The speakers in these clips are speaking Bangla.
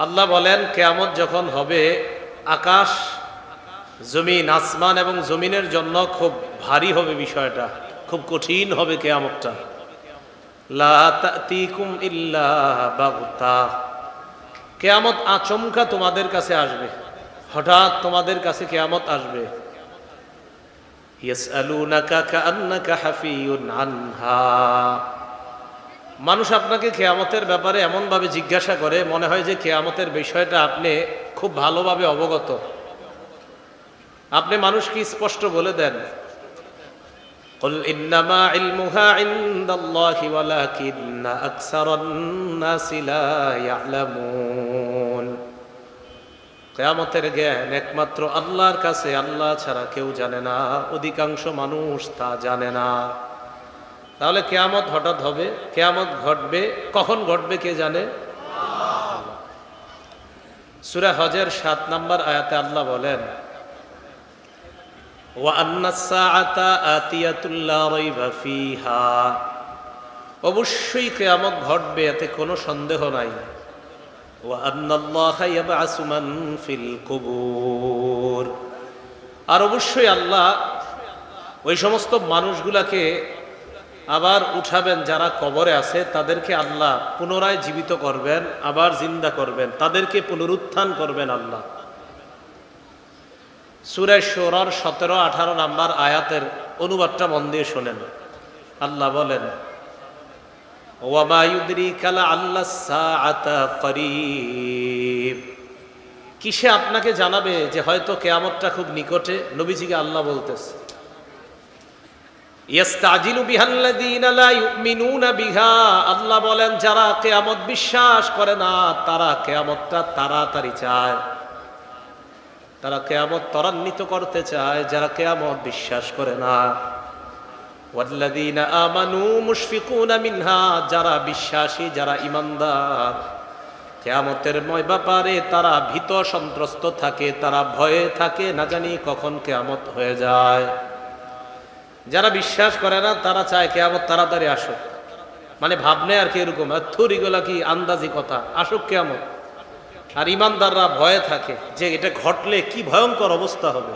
আল্লাহ বলেন কিয়ামত যখন হবে, আকাশ জমিন, আসমান এবং জমিনের জন্য খুব ভারী হবে, বিষয়টা খুব কঠিন হবে কিয়ামতটা। লা তাতিকুম ইল্লা বাগতা, কিয়ামত আচমকা তোমাদের কাছে আসবে, হঠাৎ তোমাদের কাছে কিয়ামত আসবে। ইয়াসআলুনাকা কাআন্নাকা হাফিয়ুন আনহা, মানুষ আপনাকে কিয়ামতের ব্যাপারে এমনভাবে জিজ্ঞাসা করে মনে হয় যে কিয়ামতের বিষয়টা আপনি খুব ভালোভাবে অবগত। আপনি মানুষকে স্পষ্ট বলে দেন, কুল ইন্নামা ইলমুহা ইনদাল্লাহি ওয়ালাকিন্না আকসারান নাসি লা ইয়ালামুন, কিয়ামতের জ্ঞান একমাত্র আল্লাহর কাছে, আল্লাহ ছাড়া কেউ জানে না, অধিকাংশ মানুষ তা জানে না। তাহলে কিয়ামত হঠাৎ হবে, কিয়ামত ঘটবে, কখন ঘটবে কে জানে? সূরা হজের ৭ নম্বর আয়াতে আল্লাহ বলেন, ওয়া আন্নাস সাআতা আতিয়াতুল লা রাইবা ফিহা, অবশ্যই কিয়ামত ঘটবে, এতে কোনো সন্দেহ নাই। ওয়া আন্নাল্লাহা ইয়াবআসু মান ফিল কুবুর, আর অবশ্যই আল্লাহ ওই সমস্ত মানুষগুলাকে আবার উঠাবেন যারা কবরে আছে, তাদেরকে আল্লাহ পুনরায় জীবিত করবেন, আবার জিন্দা করবেন, তাদেরকে পুনরুত্থান করবেন আল্লাহ। সূরা শুরার ১৭-১৮ নম্বর আয়াতের অনুবাদটা মন দিয়ে শোনেন। আল্লাহ বলেন, ওয়া মা ইউদরিকা লাআল্লাস সাআতা করিব, কিসে আপনাকে জানাবে যে হয়তো কিয়ামতটা খুব নিকটে? নবীজিকে আল্লাহ বলতেছে। ইয়াস্তাজিলু বিহাল্লাযীনা লা ইউমিনুনা বিহা, আল্লাহ বলেন যারা কিয়ামত বিশ্বাস করে না তারা কিয়ামতটা তাড়াতাড়ি চায়, তারা কিয়ামত ত্বরান্বিত করতে চায়, যারা কিয়ামত বিশ্বাস করে না। ওয়াল্লাযীনা আমানু মুশফিকুনা মিনহা, যারা বিশ্বাসী, যারা ঈমানদার, কিয়ামতের ব্যাপারে তারা ভীত সন্ত্রস্ত থাকে, তারা ভয়ে থাকে, না জানি কখন কিয়ামত হয়ে যায়। যারা বিশ্বাস করে না তারা চায় কিয়ামত তাড়াতাড়ি আসুক, মানে ভাবনে আর কি এরকম, থুরিগুলা কি আন্দাজি কথা, আসুক কিয়ামত। আর ঈমানদাররা ভয়ে থাকে যে এটা ঘটলে কি ভয়ঙ্কর অবস্থা হবে।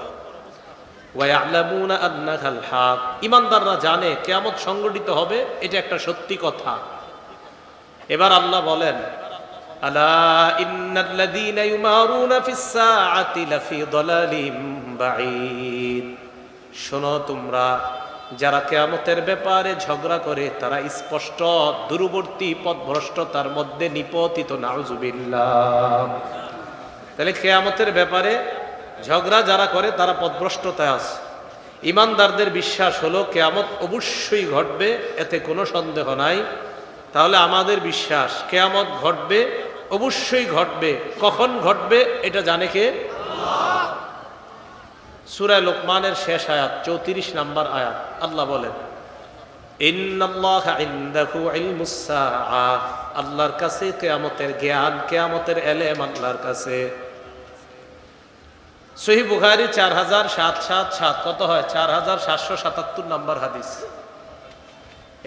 ওয়া ইয়ালামুনা আন্নাহাল হক, ঈমানদাররা জানে কিয়ামত সংঘটিত হবে, এটা একটা সত্যি কথা। এবার আল্লাহ বলেন, আলা ইন্নাল্লাযীনা ইউমারুনা ফিস সাআতি লাফি দালালিম বাঈদ, শোনো তোমরা, যারা কিয়ামতের ব্যাপারে ঝগড়া করে তারা স্পষ্ট দূরবর্তী পথভ্রষ্টতার মধ্যে নিপতিত, নাউযুবিল্লাহ। তাহলে কিয়ামতের ব্যাপারে ঝগড়া যারা করে তারা পথভ্রষ্টতায় আছে। ঈমানদারদের বিশ্বাস হলো কিয়ামত অবশ্যই ঘটবে, এতে কোনো সন্দেহ নাই। তাহলে আমাদের বিশ্বাস কিয়ামত ঘটবে, অবশ্যই ঘটবে, কখন ঘটবে এটা জানে কে? আল্লাহ। সূরা লোকমানের শেষ আয়াত ৩৪ নম্বর আয়াত আল্লাহ বলেন, ইন্নাল্লাহা ইনদাহু ইলমুস সাআহ, আল্লাহর কাছে কিয়ামতের জ্ঞান, কিয়ামতের ইলম আল্লাহর কাছে। সহিহ বুখারী ৪৭৭৭, কত হয়? ৪৭৭৭ নম্বর হাদিস।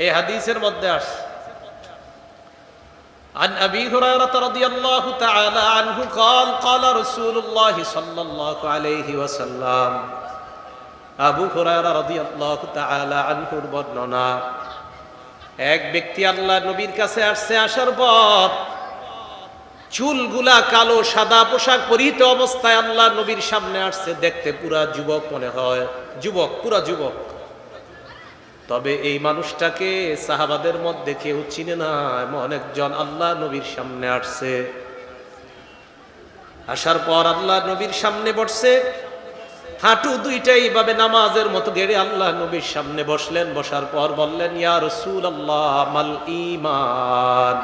এই হাদিসের মধ্যে আসছে, عن أبي هريرة رضي الله تعالى عنه قال قال رسول الله صلى الله عليه وسلم, আবু হুরায়রা রাদিয়াল্লাহু তাআলা আনহুর বর্ণনা, এক ব্যক্তি আল্লাহ নবীর কাছে আসছে, আসার পর চুলগুলা কালো, সাদা পোশাক পরিহিত অবস্থায় আল্লাহ নবীর সামনে আসছে। দেখতে পুরা যুবক মনে হয়, যুবক, পুরা যুবক। তবে এই মানুষটাকে সাহাবাদের মধ্যে কেউ চিনে না, এমন একজন আল্লাহ নবীর সামনে আসছে। আসার পর আল্লাহ নবীর সামনে বসছে, হাঁটু দুইটাই এইভাবে নামাজের মতো গেড়ে আল্লাহ নবীর সামনে বসলেন। বসার পর বললেন, ইয়া রাসূলুল্লাহ মাল ঈমান,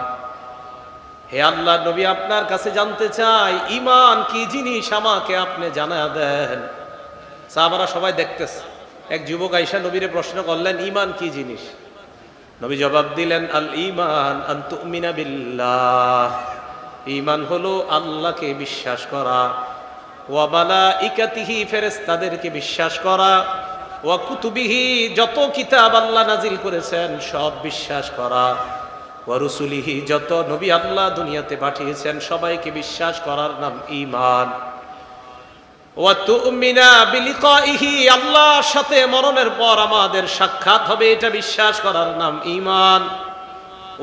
হে আল্লাহ নবী আপনার কাছে জানতে চাই ঈমান কি জিনিস, আমাকে আপনি জানায়া দেন। সাহাবারা সবাই দেখতেছে, এক যুবক আয়েশা নবীরে প্রশ্ন করলেন, ঈমান কি জিনিস? নবী জবাব দিলেন, আল ঈমান আন তুমিনা বিল্লাহ, ঈমান হলো আল্লাহকে বিশ্বাস করা, ওয়া মালাইকাতিহি, ফেরেশতাদেরকে বিশ্বাস করা, ওয়া কুতুবিহি, যত কিতাব আল্লাহ নাজিল করেছেন সব বিশ্বাস করা, ওয়া রুসুলিহি, যত নবী আল্লাহ দুনিয়াতে পাঠিয়েছেন সবাইকে বিশ্বাস করার নাম ঈমান। ওয়া তুমিনা বিলিকাইহি, আল্লাহর সাথে মরণের পর আমাদের সাক্ষাৎ হবে, এটা বিশ্বাস করার নাম ঈমান।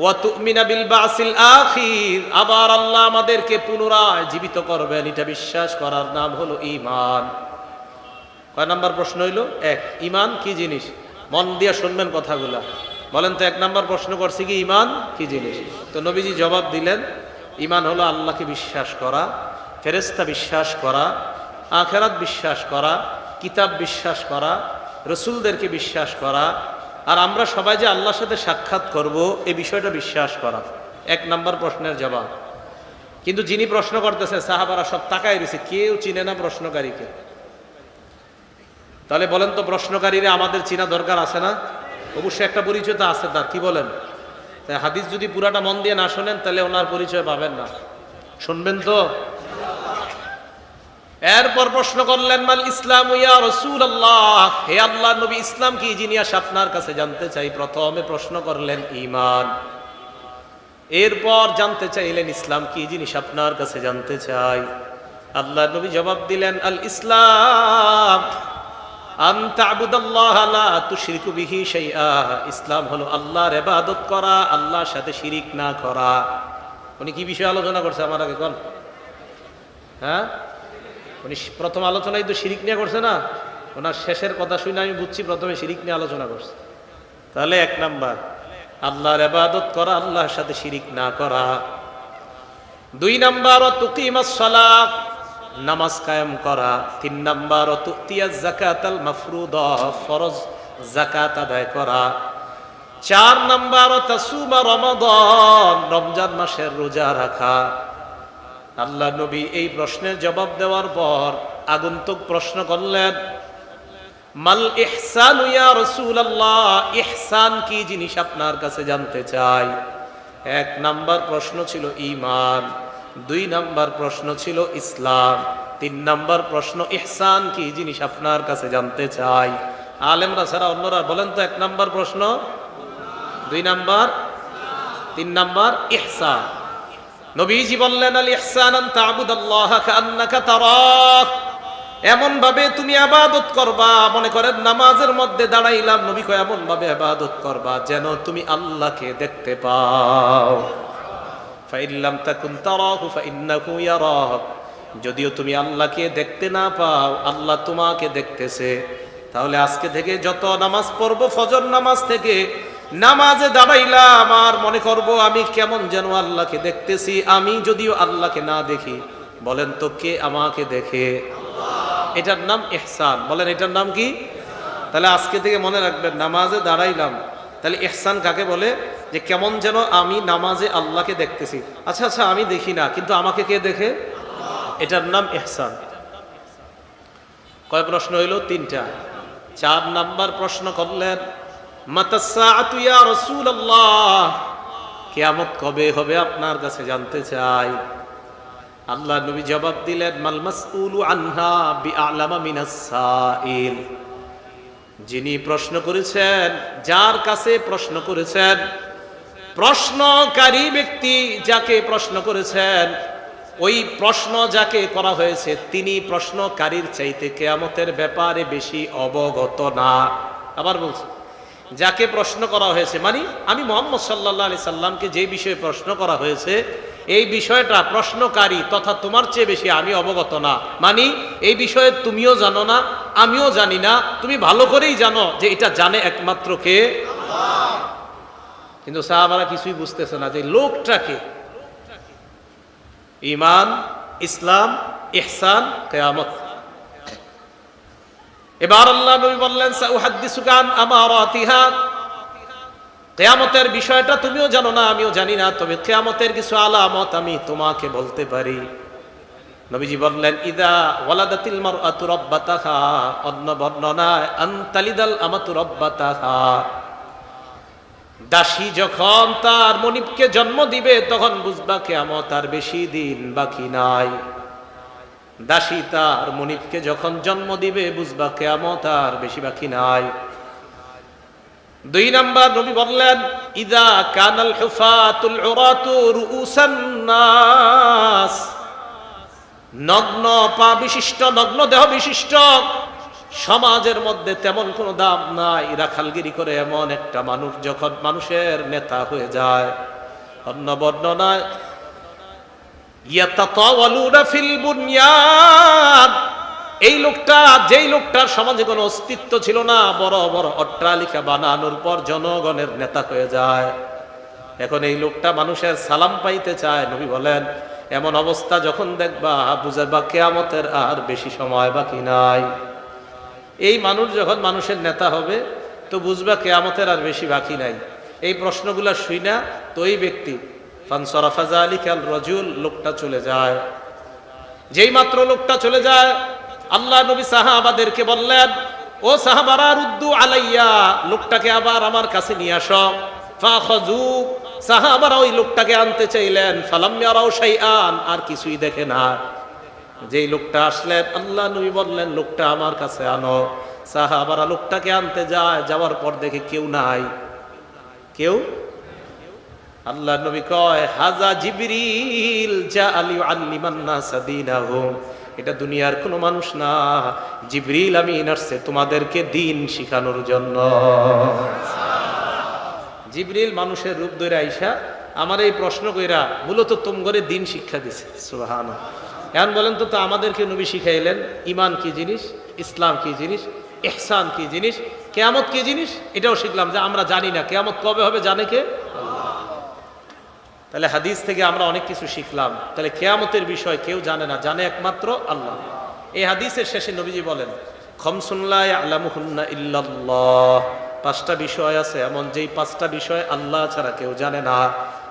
ওয়া তুমিনা বিল বাসিল আখির, আবার আল্লাহ আমাদেরকে পুনরায় জীবিত করবেন, এটা বিশ্বাস করার নাম হলো ঈমান। কয় নাম্বার প্রশ্ন হইল? এক। ঈমান কি জিনিস? মন দিয়ে শুনবেন কথাগুলা। বলেন তো, এক নাম্বার প্রশ্ন করছি কি ঈমান কি জিনিস? তো নবীজি জবাব দিলেন, ঈমান হলো আল্লাহকে বিশ্বাস করা, ফেরেশতা বিশ্বাস করা, আখিরাত বিশ্বাস করা, কিতাব বিশ্বাস করা, রসুলদেরকে বিশ্বাস করা, আর আমরা সবাই যে আল্লাহর সাথে সাক্ষাৎ করব এই বিষয়টা বিশ্বাস করা। এক নাম্বার প্রশ্নের জবাব। কিন্তু যিনি প্রশ্ন করতেছে সাহাবারা সব তাকায় রয়েছে, কেউ চিনে না প্রশ্নকারীকে। তাহলে বলেন তো, প্রশ্নকারীরা আমাদের চিনা দরকার আছে না? অবশ্যই একটা পরিচয় তো আছে তার, কি বলেন? তাই হাদিস যদি পুরাটা মন দিয়ে না শোনেন তাহলে ওনার পরিচয় পাবেন না। শুনবেন তো? এরপর প্রশ্ন করলেন, মাল ইসলাম ইয়া রাসূলুল্লাহ, হে আল্লাহর নবী, ইসলাম কি জিনিস আপনার কাছে জানতে চাই। প্রথমে প্রশ্ন করলেন ঈমান, এরপর জানতে চাইলেন ইসলাম কি জিনিস আপনার কাছে জানতে চাই। আল্লাহর নবী জবাব দিলেন, আল ইসলাম আন তা'বুদাল্লাহা লা তুশরিকু বিহি শাইআ, ইসলাম হলো আল্লাহর ইবাদত করা, আল্লাহর সাথে শিরিক না করা। উনি কি বিষয়ে আলোচনা করছে আমার আগে কোন? হ্যাঁ, উনি প্রথম আলোচনায় তো শিরিক নিয়ে করছে না? ওনার শেষের কথা শুনে আমি বুঝছি প্রথমে শিরিক নিয়ে আলোচনা করছে। তাহলে এক নাম্বার আল্লাহর ইবাদত করা, আল্লাহর সাথে শিরিক না করা। দুই নাম্বার তুকিমাস সালাত, নামাজ কায়েম করা। তিন নাম্বার তুতিয়াজ যাকাতাল মাফরুদা, ফরজ যাকাত আদায় করা। চার নাম্বার তাসুমা রমাদান, রমজান মাসের রোজা রাখা। আল্লাহ নবী এই প্রশ্নের জবাব দেওয়ার পর আগন্তুক প্রশ্ন করলেন, মাল ইহসান ইয়া রাসূলুল্লাহ, ইহসান কি জিনিস আপনার কাছে জানতে চাই। এক নাম্বার প্রশ্ন ছিল ঈমান, দুই নাম্বার প্রশ্ন ছিল ইসলাম, তিন নাম্বার প্রশ্ন ইহসান কি জিনিস আপনার কাছে জানতে চাই। আলেমরা ছাড়া অন্যরা বলেন তো, এক নাম্বার প্রশ্ন, দুই নাম্বার, তিন নাম্বার ইহসান। নবীজি বললেন, আল ইহসান আন তা'বুদাল্লাহা কাআন্নাকা তারাহ, এমন ভাবে তুমি ইবাদত করবা, মনে করেন নামাজের মধ্যে দাঁড়াইলাম, নবী কয় এমন ভাবে ইবাদত করবা যেন তুমি আল্লাহকে দেখতে পাও। ফাইন লাম তাকুন তারাহু ফাইন্নাহু ইয়ারাক, যদিও তুমি আল্লাহকে দেখতে না পাও, আল্লাহ তোমাকে দেখতেছে। তাহলে আজকে থেকে যত নামাজ পড়বো, ফজর নামাজ থেকে নামাজে দাঁড়াইলাম আর মনে করব আমি কেমন যেন আল্লাহকে দেখতেছি। আমি যদিও আল্লাহকে না দেখি, বলেন তো কে আমাকে দেখে? এটার নাম ইহসান। বলেন এটার নাম কি? তাহলে আজকে থেকে মনে রাখবেন, নামাজে দাঁড়াইলাম, তাহলে ইহসান কাকে বলে? যে কেমন যেন আমি নামাজে আল্লাহকে দেখতেছি। আচ্ছা আচ্ছা, আমি দেখি না, কিন্তু আমাকে কে দেখে? এটার নাম ইহসান। কয় প্রশ্ন হইল? তিনটা। চার নাম্বার প্রশ্ন করলেন, মাতাস সাআতু ইয়া রাসূলুল্লাহ, কিয়ামত কবে হবে আপনার কাছে জানতে চাই। আল্লাহ নবী জবাব দিলেন, মাল মাসউলু আনহা বিআলামা মিনাস সাইল, যিনি প্রশ্ন করেছেন, যার কাছে প্রশ্ন করেছেন, প্রশ্নকারী ব্যক্তি যাকে প্রশ্ন করেছেন, ওই প্রশ্ন যাকে করা হয়েছে তিনি প্রশ্নকারীর চাইতে কিয়ামতের ব্যাপারে বেশি অবগত না। আবার বলছি, যাকে প্রশ্ন করা হয়েছে, মানে আমি মুহাম্মদ সাল্লাল্লাহু আলাইহি সাল্লামকে যে বিষয়ে প্রশ্ন করা হয়েছে, এই বিষয়টা প্রশ্নকারী তথা তোমার চেয়ে বেশি আমি অবগত না। মানে এই বিষয়ে তুমিও জানো না, আমিও জানি না, তুমি ভালো করেই জানো যে এটা জানে একমাত্র কে? আল্লাহ। কিন্তু সাহাবারা কিছুই বুঝতেছে না যে লোকটাকে। ঈমান, ইসলাম, ইহসান, কিয়ামত। এবার আল্লাহ নবী বললেন, সাউহাদ্দিসুকা আন আমারাতিহা, কিয়ামতের বিষয়টা তুমিও জানো না, আমিও জানি না, তবে কিয়ামতের কিছু আলামত আমি তোমাকে বলতে পারি। নবীজি বললেন, ইদা ওয়ালাদাতিল মারআতু রাব্বাতাহা, অন্য বর্ণনায় আনতালিদাল আমাতু রাব্বাতাহা, দাসী যখন তার মনিবকে জন্ম দিবে তখন বুঝবা কিয়ামত আর বেশি দিন বাকি নাই। দাসী তার মনিবকে যখন জন্ম দিবে বুঝবা কিয়ামত আর বেশি বাকি নাই। দুই নাম্বার নবী বললেন, ইদা কানাল হুফাতুল উরাতু রুউসান নাস, নগ্ন পা বিশিষ্ট, নগ্ন দেহ বিশিষ্ট সমাজের মধ্যে তেমন কোনো দাম নাই, রাখালগিরি করে এমন একটা মানুষ যখন মানুষের নেতা হয়ে যায়। অন্য বর্ণনায় ইয়াতাতাওয়ালুনা ফিল বুনয়ান, এই লোকটা, যেই লোকটার সমাজে কোনো অস্তিত্ব ছিল না, বড় বড় অট্টালিকা বানানোর পর জনগণের নেতা হয়ে যায়। এখন এই লোকটা মানুষের সালাম পাইতে চায়। নবী বলেন, এমন অবস্থা যখন দেখবা বুঝবা কিয়ামতের আর বেশি সময় বাকি নাই। এই মানুষ যখন মানুষের নেতা হবে তো বুঝবা কিয়ামতের আর বেশি বাকি নাই। এই প্রশ্নগুলা শুই না তো এই ব্যক্তি ফানসরাফা যালিকাল রাজুল, লোকটা চলে যায়। যেই মাত্র লোকটা চলে যায়, আল্লাহ নবী সাহাবাদেরকে বললেন, ও সাহাবারা রুদ্দু আলাইয়া, লোকটাকে আবার আমার কাছে নিয়ে আসো। ফাখাযু, সাহাবারা ওই লোকটাকে আনতে চাইলেন। ফালাম ইয়ারাউ শাইআন, আর কিছুই দেখে না। যেই লোকটা আসলেন, আল্লাহ নবী বললেন, লোকটা আমার কাছে আনো। সাহাবারা লোকটাকে আনতে যায়, যাওয়ার পর দেখে কেউ নাই, কেউ। আল্লাহ নবী কয়, হাজা জিবরিল জাআ লিউআল্লিমান নাস দীনাহুম, এটা দুনিয়ার কোনো মানুষ না, জিবরিল আমিন আসছে তোমাদেরকে দিন শিখানোর জন্য। জিবরিল মানুষের রূপ ধরে আইসা আমার এই প্রশ্ন কইরা মূলত তোমগরে দিন শিক্ষা দিছে। সুবহানাল্লাহ। এখন বলেন তো, আমাদেরকে নবী শিখাইলেন ঈমান কি জিনিস, ইসলাম কি জিনিস, ইহসান কি জিনিস, কিয়ামত কি জিনিস, এটাও শিখলাম যে আমরা জানি না কিয়ামত কবে হবে, জানে কে? তাহলে হাদিস থেকে আমরা অনেক কিছু শিখলাম। তাহলে কিয়ামতের বিষয় কেউ জানে না, জানে একমাত্র আল্লাহ। এই হাদিসের শেষে নবীজি বলেন, খামসুন লা ইয়ালামুহুন্না ইল্লাল্লাহ, পাঁচটা বিষয় আছে এমন, যেই পাঁচটা বিষয় আল্লাহ ছাড়া কেউ জানে না।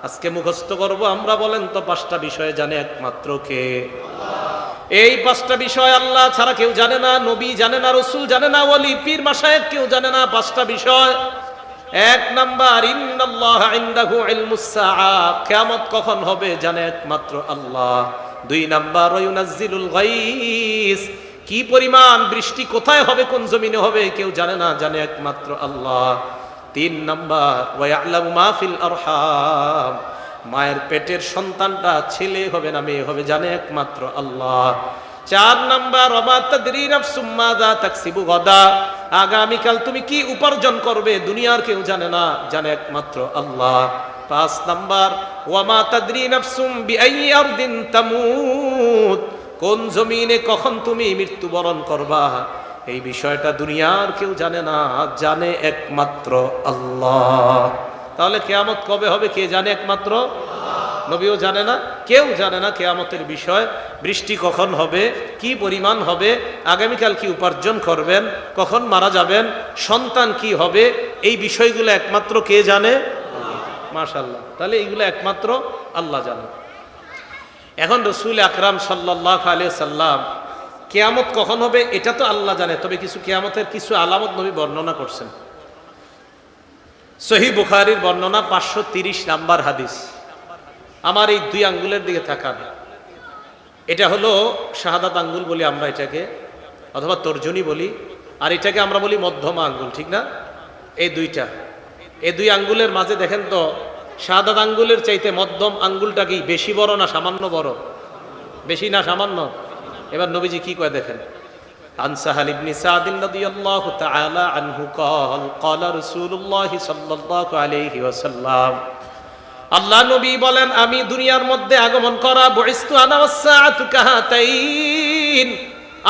আজকে মুখস্থ করব আমরা। বলেন তো, পাঁচটা বিষয় জানে একমাত্র কে? এই পাঁচটা বিষয় আল্লাহ ছাড়া কেউ জানে না, নবী জানে না, রাসূল জানে না, ওলি পীর মাশায়েখ কেউ জানে না। পাঁচটা বিষয়। এক নাম্বার, ইন্নাল্লাহা ইনদাহু ইলমুস সাআ, কিয়ামত কখন হবে জানে একমাত্র আল্লাহ। দুই নাম্বার, ওয়ায়ুনাজ্জিলুল গায়স, কি পরিমাণ বৃষ্টি কোথায় হবে, কোন জমিনে হবে কেউ জানে না, জানে একমাত্র আল্লাহ। তিন নাম্বার, ওয়ায়ালামু মা ফিল আরহাম, মায়ের পেটের সন্তানটা ছেলে হবে না মেয়ে হবে জানে একমাত্র আল্লাহ। চার নাম্বার, ওমা তাদরি নাফসুম মাযা তাকসিবু গাদা, আগামীকাল তুমি কি উপার্জন করবে দুনিয়ার কেউ জানে না, জানে একমাত্র আল্লাহ। পাঁচ নাম্বার, ওমা তাদরি নাফসুম বিআইয়ি আরদিন তামুত, কোন জমিনে কখন তুমি মৃত্যুবরণ করবা এই বিষয়টা দুনিয়ার কেউ জানে না, জানে একমাত্র আল্লাহ। তাহলে কিয়ামত কবে হবে কে জানে? একমাত্র নবীও জানে না, কেউ জানে না কিয়ামতের বিষয়। বৃষ্টি কখন হবে, কি পরিমাণ হবে, আগামীকাল কি উপার্জন করবেন, কখন মারা যাবেন, সন্তান কি হবে, এই বিষয়গুলো একমাত্র কে জানে? মাশাআল্লাহ। তাহলে এইগুলো একমাত্র আল্লাহ জানে। এখন রাসূল আকরাম সাল্লাল্লাহু আলাইহি সাল্লাম কিয়ামত কখন হবে এটা তো আল্লাহ জানে, তবে কিছু কিয়ামতের কিছু আলামত নবী বর্ণনা করছেন। সহিহ বুখারীর বর্ণনা 530 নাম্বার হাদিস। আমার এই দুই আঙ্গুলের দিকে তাকান, এটা হলো শাহাদাত আঙ্গুল বলি আমরা এটাকে, অথবা তর্জনী বলি, আর এটাকে আমরা বলি মধ্যমা আঙ্গুল, ঠিক না? এই দুইটা, এই দুই আঙ্গুলের মাঝে দেখেন তো, শাহাদাত আঙ্গুলের চাইতে মধ্যম আঙ্গুলটা কি বেশি বড় না সামান্য বড়? বেশি না সামান্য? এবার নবীজি কি কয় দেখেন। আন সাহাল ইবনে সাদ রাদিয়াল্লাহু তাআলা আনহু قال قال رسول الله সাল্লাল্লাহু আলাইহি ওয়াসাল্লাম, আল্লাহ নবী বলেন, আমি দুনিয়ার মধ্যে আগমন করা, বুইস্তু আনা ওয়াসসাআতু কাহাতাইন,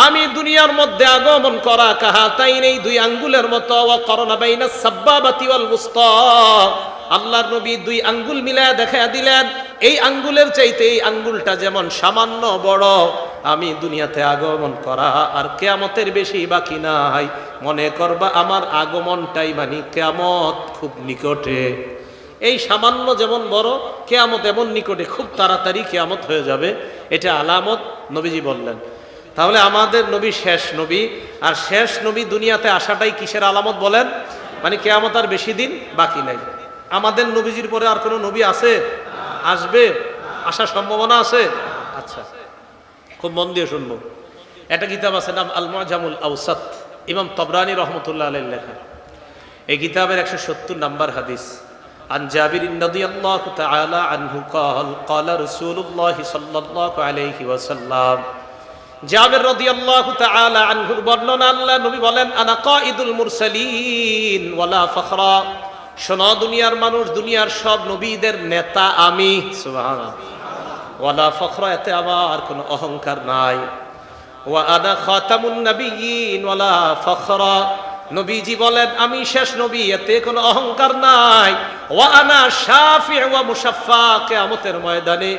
আমি দুনিয়ার মধ্যে আগমন করা কাহাতাইন এই দুই আঙ্গুলের মতো, ওয়া করনা বাইনাস সাব্বাবাতি ওয়াল মুস্তা, আল্লাহর নবী দুই আঙ্গুল মিলায়া দেখায়া দিলেন, এই আঙ্গুলের চাইতে এই আঙ্গুলটা যেমন সামান্য বড়, আমি দুনিয়াতে আগমন করা আর কিয়ামতের বেশি বাকি নাই। মনে করবা আমার আগমনটাই মানে কিয়ামত খুব নিকটে। এই সামান্য যেমন বড়, কিয়ামত এমন নিকটে, খুব তাড়াতাড়ি কিয়ামত হয়ে যাবে, এটা আলামত নবীজি বললেন। তাহলে আমাদের নবী শেষ নবী, আর শেষ নবী দুনিয়াতে আসাটাই কিসের আলামত বলেন? মানে কিয়ামত আর বেশি দিন বাকি নাই। আমাদের নবীজির পরে আর কোনো নবী আছে? আসবে? আসার সম্ভাবনা আছে? আচ্ছা, খুব মন দিয়ে শুনবো। একটা কিতাব আছে নাম আল মুআজামুল আওসাত, ইমাম তবরানী রহমতুল্লাহ আলাইহির লেখা। এই কিতাবের 170 নম্বর হাদিস। আন জাবির রাদিয়াল্লাহু তাআলা আনহু قال قال رسول الله صلى الله عليه وسلم জাবির রাদিয়াল্লাহু তাআলা আনহুর বর্ণনা, আল্লাহ নবী বলেন, আনা কাঈদুল মুরসালিন ওয়ালা ফখরা, শোনো দুনিয়ার মানুষ, দুনিয়ার সব নবীদের নেতা আমি, সুবহানাল্লাহ, ওয়ালা ফখরা, এতে আমার কোনো অহংকার নাই। ওয়া আনা খাতামুন নবিয়্যিন ওয়ালা ফখরা, নবীজি বলেন আমি শেষ নবী, এতে কোনো অহংকার নাই। ওয়া আনা শাফি' ওয়া মুশাফফা, কিয়ামতের ময়দানে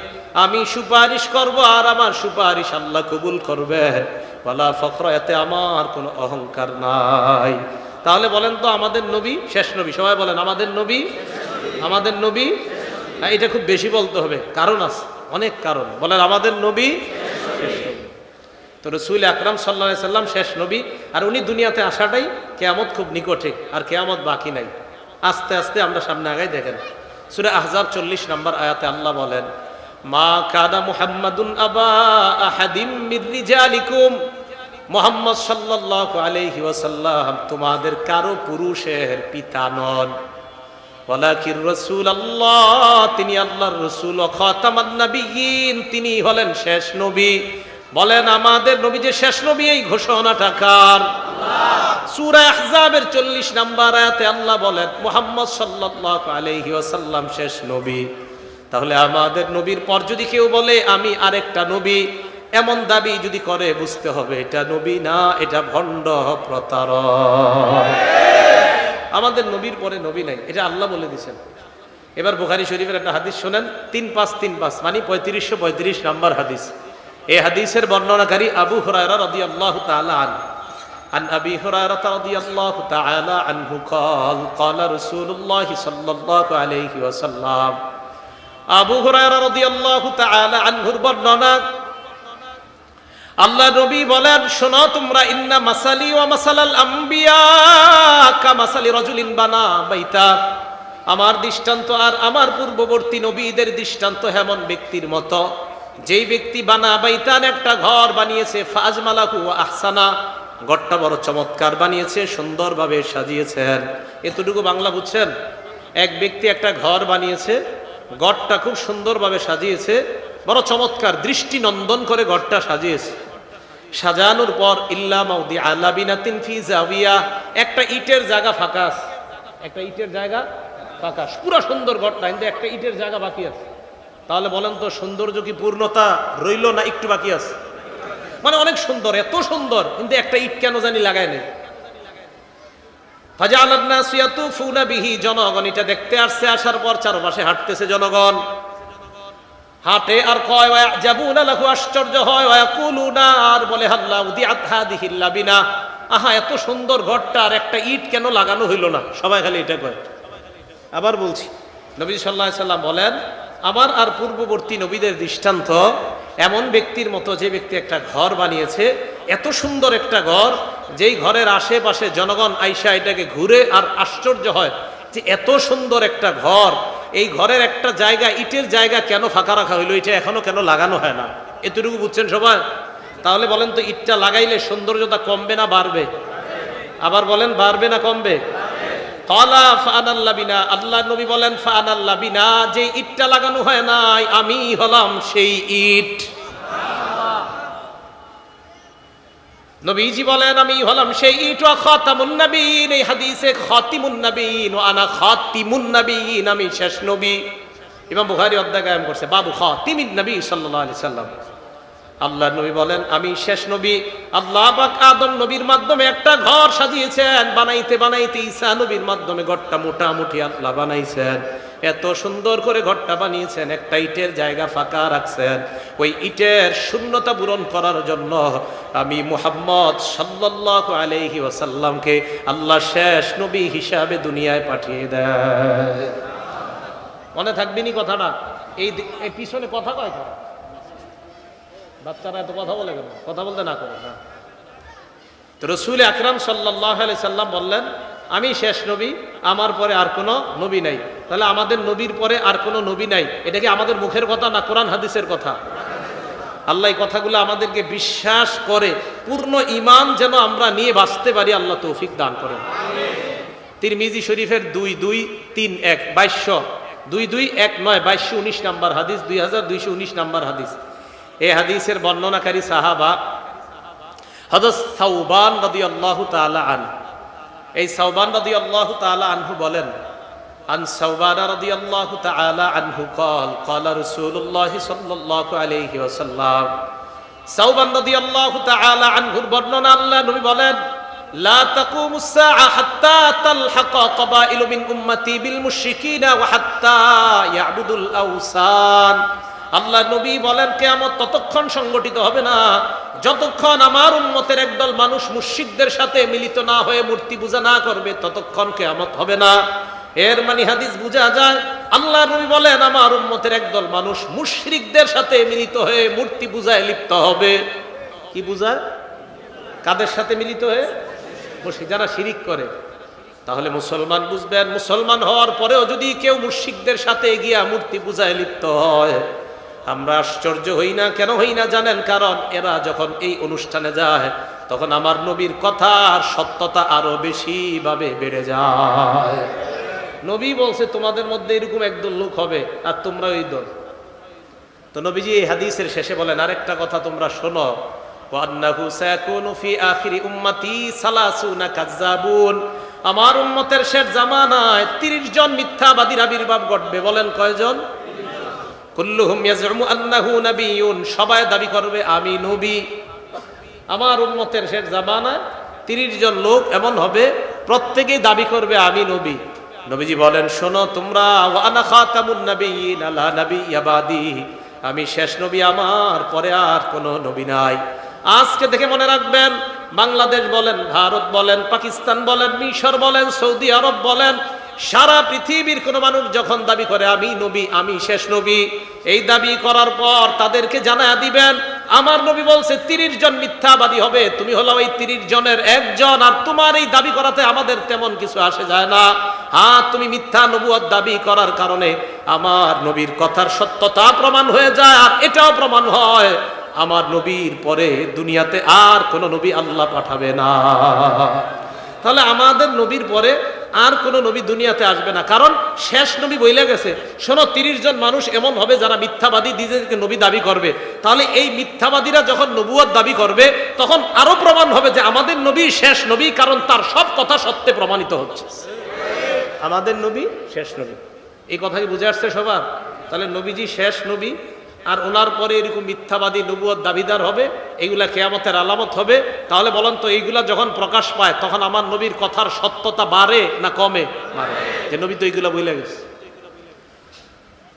আমি সুপারিশ করব আর আমার সুপারিশ আল্লাহ কবুল করবেন। ওয়ালা ফখরা, এতে আমার কোনো অহংকার নাই। তাহলে বলেন তো আমাদের নবী শেষ নবী, সবাই বলেন আমাদের নবী, আমাদের নবী। এটা খুব বেশি বলতে হবে, কারণ আছে, অনেক কারণ। বলেন আমাদের নবী শেষ নবী। তো রাসূল আকরাম সাল্লাল্লাহু আলাইহি সাল্লাম শেষ নবী, আর উনি দুনিয়াতে আসাটাই কিয়ামত খুব নিকটে, আর কিয়ামত বাকি নাই। আস্তে আস্তে আমরা সামনে আগাই। দেখেন সূরা আহজাব 40 নম্বর আয়াতে আল্লাহ বলেন, মা কানা মুহাম্মাদুন আবা আহাদিম মির রিজালিকুম, মুহাম্মদ সাল্লাল্লাহু আলাইহি ওয়াসাল্লাম তোমাদের কারো পুরুষের পিতা নন। ওয়ালাকির রাসূলুল্লাহ, তিনি আল্লাহর রাসূল, ও খাতামান নবিয়্যিন, তিনি হলেন শেষ নবী। বলেন আমাদের নবী যে শেষ নবী, এই ঘোষণাটা কার? আল্লাহ। সূরা আহজাবের 40 নম্বর আয়াতে আল্লাহ বলেন মুহাম্মদ সাল্লাল্লাহু আলাইহি ওয়াসাল্লাম শেষ নবী। তাহলে আমাদের নবীর পর যদি কেউ বলে আমি আরেকটা নবী, এমন দাবি যদি করে, বুঝতে হবে এটা নবী না, এটা ভণ্ড প্রতারক। আমাদের নবীর পরে নবী নাই, এটা আল্লাহ বলে দিয়েছেন। এবার বুখারী শরীফের একটা হাদিস শোনেন, 3535 মানে 3535 নম্বর হাদিস। এই হাদিসের বর্ণনাকারী আবু হুরায়রা রাদিয়াল্লাহু তাআলা আনহু, আন আবি হুরায়রা রাদিয়াল্লাহু তাআলা আনহু قال قال رسول الله صلى الله عليه وسلم, আবু হুরায়রা রাদিয়াল্লাহু তাআলা আনহুর বর্ণনা, আল্লাহ নবী বলেন, শোনো তোমরা, ইন্না মাসালি ওয়া মাসালাল আম্বিয়া কামাসালি রাজুলিন বানা বাইতা, আমার দৃষ্টান্ত আর আমার পূর্ববর্তী নবীদের দৃষ্টান্ত এমন ব্যক্তির মতো, যেই ব্যক্তি বানা বাইতান, একটা ঘর বানিয়েছে, ফাজমালাহু ওয়া আহসানা, ঘরটা বড় চমৎকার বানিয়েছে, সুন্দরভাবে সাজিয়েছেন। এতটুকু বাংলা বুঝছেন? এক ব্যক্তি একটা ঘর বানিয়েছে, ঘরটা খুব সুন্দরভাবে সাজিয়েছে, বড় চমৎকার, দৃষ্টিনন্দন করে ঘরটা সাজিয়েছে। সাজানোর পর ইল্লা মাউদি আলা বিনাতিন ফি জাবিয়া, একটা ইটের জায়গা ফাঁকা আছে, একটা ইটের জায়গা ফাঁকা, পুরো সুন্দর ঘরটা, কিন্তু একটা ইটের জায়গা বাকি আছে। তাহলে বলেন তো সৌন্দর্য কি পূর্ণতা রইল না একটু বাকি আছে? মানে অনেক সুন্দর, এত সুন্দর, কিন্তু একটা ইট কেন জানি লাগায় নেই। ফাজাআলান নাসু ইয়াতুফুনা বিহি, জনগণ এটা দেখতে আসছে, আসার পর চারপাশে হাঁটতেছে জনগণ, হাঁটে আর কয় ওয়া ইয়াজাবুনা লাহু, আশ্চর্য হয়, ওয়া ইয়াকুলুনা, আর বলে হাল্লা উদিআত হাদিহিল লাবিনা, আহা এত সুন্দর ঘরটা আর একটা ইট কেন লাগানো হইল না, সবাই খালি এটা কয়। আবার বলছি, নবী সাল্লাল্লাহু আলাইহি সাল্লাম বলেন, আমার আর পূর্ববর্তী নবীদের দৃষ্টান্ত এমন ব্যক্তির মতো, যে ব্যক্তি একটা ঘর বানিয়েছে, এত সুন্দর একটা ঘর, যেই ঘরের আশেপাশে জনগণ আইসা এটাকে ঘুরে আর আশ্চর্য হয় যে এত সুন্দর একটা ঘর, এই ঘরের একটা জায়গা, ইটের জায়গা কেন ফাঁকা রাখা হইলো, এটা এখনো কেন লাগানো হয় না? এতটুকু বুঝছেন সবাই? তাহলে বলেন তো ইটটা লাগাইলে সৌন্দর্যতা কমবে না বাড়বে? আবার বলেন বাড়বে না কমবে? ক্বালা ফাআনাল লাবিনা, আল্লাহ নবী বলেন ফাআনাল লাবিনা, যে ইটটা লাগানো হয় নাই, আমি হলাম সেই ইট। নবীজি বলেন আমি হলাম সেই ইট। ওয়া খাতামুন নবিয়্যিন, এই হাদিসে খাতিমুন নবিয়্যিন, ওয়া আনা খাতিমুন নবিয়্যিন, আমি শেষ নবী। ইমাম বুখারী অধ্যায় কায়েম করছে বাবু খাতিমিন নবী সাল্লাল্লাহু আলাইহি সাল্লাম। আল্লাহ নবী বলেন আমি শেষ নবী। আল্লাহ পাক আদম নবীর মাধ্যমে একটা ঘর সাজিয়েছেন, বানাইতে বানাইতে ঈসা নবীর মাধ্যমে ঘরটা মোটামুটি আল্লাহ বানাইছেন। এত সুন্দর করে ঘরটা বানিয়েছেন, একটা ইটের জায়গা ফাঁকা রাখছেন, ওই ইটের শূন্যতা পূরণ করার জন্য আমি মুহাম্মদ সাল্লাল্লাহু আলাইহি ওয়াসাল্লামকে আল্লাহ শেষ নবী হিসাবে দুনিয়ায় পাঠিয়ে দেয়। মনে থাকবেনি কথাটা? এই পিছনে কথা কয় তারা, বাচ্চারা এত কথা বলে কেন? কথা বলতে না করে না। তো রাসূল আকরাম সাল্লাল্লাহু আলাইহি সাল্লাম বললেন আমি শেষ নবী, আমার পরে আর কোনো নবী নাই। তাহলে আমাদের নবীর পরে আর কোনো নবী নাই, এটা কি আমাদের মুখের কথা না কোরআন হাদিসের কথা? আল্লাহ এই কথাগুলো আমাদেরকে বিশ্বাস করে পূর্ণ ঈমান যেন আমরা নিয়ে বাঁচতে পারি, আল্লাহ তৌফিক দান করেন। তিরমিজি শরীফের 2231 2219 2219 নাম্বার হাদিস, 2219 নাম্বার হাদিস। এই হাদিসের বর্ণনাকারী সাহাবা হযরত সাওবান রাদিয়াল্লাহু তাআলা আনহু। এই সাওবান রাদিয়াল্লাহু তাআলা আনহু বলেন, আন সাওবান রাদিয়াল্লাহু তাআলা আনহু قال قال رسول الله صلى الله عليه وسلم। সাওবান রাদিয়াল্লাহু তাআলা আনহুর বর্ণনা, আল্লাহ নবী বলেন, লা তাকুমুস সাআ হাত্তা তালহাকা ক্বাবাইলু মিন উম্মতি বিল মুশরিকিনা ওয়া হাত্তা ইয়াবুদুল আওসান। আল্লাহ নবী বলেন, কিয়ামত ততক্ষণ সংগঠিত হবে না যতক্ষণ আমার উম্মতের একদল মানুষ মুশরিকদের সাথে মিলিত না হয়ে মূর্তি পূজা না করবে, ততক্ষণ কিয়ামত হবে না। এর মানে হাদিস বোঝা যায়, আল্লাহ নবী বলেন আমার উম্মতের একদল মানুষ মুশরিকদের সাথে মিলিত হয়ে মূর্তি পূজায় লিপ্ত হবে। কি পূজায়? কাদের সাথে মিলিত হয়ে? মুশরিক, যারা শিরিক করে। তাহলে মুসলমান বুঝবেন, মুসলমান হওয়ার পরেও যদি কেউ মুশরিকদের সাথে গিয়া মূর্তি পূজায় লিপ্ত হয়, আমরা আশ্চর্য হই না। কেন হই না জানেন? কারণ এরা যখন এই অনুষ্ঠানে যায় তখন আমার নবীর কথার সত্যতা আরো বেশি ভাবে বেড়ে যায়। নবী বলছে তোমাদের মধ্যে এরকম একদল লোক হবে আর তোমরা ওই দল। তো নবীজি এই হাদিসের শেষে বলেন আরেকটা কথা তোমরা শোনো, ওয়ান্নাহু সায়াকুনু ফি আখিরি উম্মতি সালাসুনা কাযযাবুন। আমার উম্মতের শেষ জামানায় 30 জন মিথ্যাবাদীর আবির্ভাব ঘটবে। বলেন কয়জন? কুল্লুহুম ইয়াজউমু আন্নাহু নাবিয়্যুন, সবাই দাবি করবে আমি নবী। আমার উম্মতের শেষ জামানায় 30 জন লোক এমন হবে, প্রত্যেকেই দাবি করবে আমি নবী। নবীজি বলেন শোনো তোমরা, ওয়া আনা খাতামুন নাবিয়্যিন লা নাবিয়্যা বাদি, আমি শেষ নবী, আমার পরে আর কোনো নবী নাই। আজকে দেখে মনে রাখবেন, বাংলাদেশ বলেন, ভারত বলেন, পাকিস্তান বলেন, মিশর বলেন, সৌদি আরব বলেন, সারা পৃথিবীর কোন মানুষ যখন দাবি করে আমি নবী, আমি শেষ নবী, এই দাবি করার পর তাদেরকে জানায়া দিবেন আমার নবী বলছে 30 জন মিথ্যাবাদী হবে, তুমি হলো ওই 30 জনের একজন, আর তোমার এই দাবি করাতে আমাদের তেমন কিছু আসে যায় না। হ্যাঁ, তুমি মিথ্যা নবুয়ত দাবি করার কারণে আমার নবীর কথার সত্যতা প্রমাণ হয়ে যায়, আর এটাও প্রমাণ হয় আমার নবীর পরে দুনিয়াতে আর কোন নবী আল্লাহ পাঠাবে না। তাহলে আমাদের নবীর পরে আর কোন নবী দুনিয়াতে আসবে না, কারণ শেষ নবী বইলে গেছে। শোনো, 30 জন মানুষ এমন হবে যারা মিথ্যাবাদী নিজেদেরকে নবী দাবি করবে। তাহলে এই মিথ্যাবাদীরা যখন নবুয়ত দাবি করবে তখন আরো প্রমাণ হবে যে আমাদের নবী শেষ নবী, কারণ তার সব কথা সত্যে প্রমাণিত হচ্ছে। আমাদের নবী শেষ নবী, এই কথা কি বুঝে আসছে সবার? তাহলে নবীজি শেষ নবী, আর ওনার পরে এরকম মিথ্যাবাদী নবুয়ত দাবিদার হবে, এইগুলা কিয়ামতের আলামত হবে। তাহলে বলেন তো, এইগুলা যখন প্রকাশ পায় তখন আমার নবীর কথার সত্যতা বাড়ে না কমে? বাড়ে। যে নবী তো এইগুলা বলে গেছে।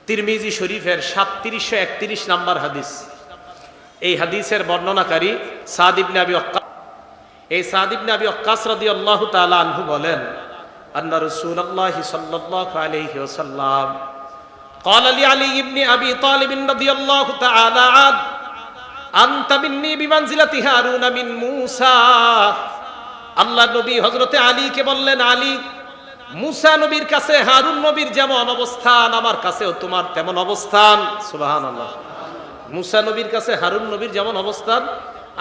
তিরমিজি শরীফের 3731 নাম্বার হাদিস। এই হাদিসের বর্ণনাকারী সাদ ইবনে আবি ওয়াক্কাস। এই সাদ ইবনে আবি ওয়াক্কাস রাদিয়াল্লাহু তাআলা আনহু বলেন, আন্না রাসূলুল্লাহি সাল্লাল্লাহু আলাইহি ওয়াসাল্লাম قال لعلي بن ابي طالب رضي الله تعالى عنه انت مني بمنزله هارون من موسى। আল্লাহ নবী হযরতে আলীকে বললেন, আলী, মুসা নবীর কাছে হারুন নবীর যেমন অবস্থান, আমার কাছেও তোমার তেমন অবস্থান। সুবহানাল্লাহ। মুসা নবীর কাছে হারুন নবীর যেমন অবস্থান,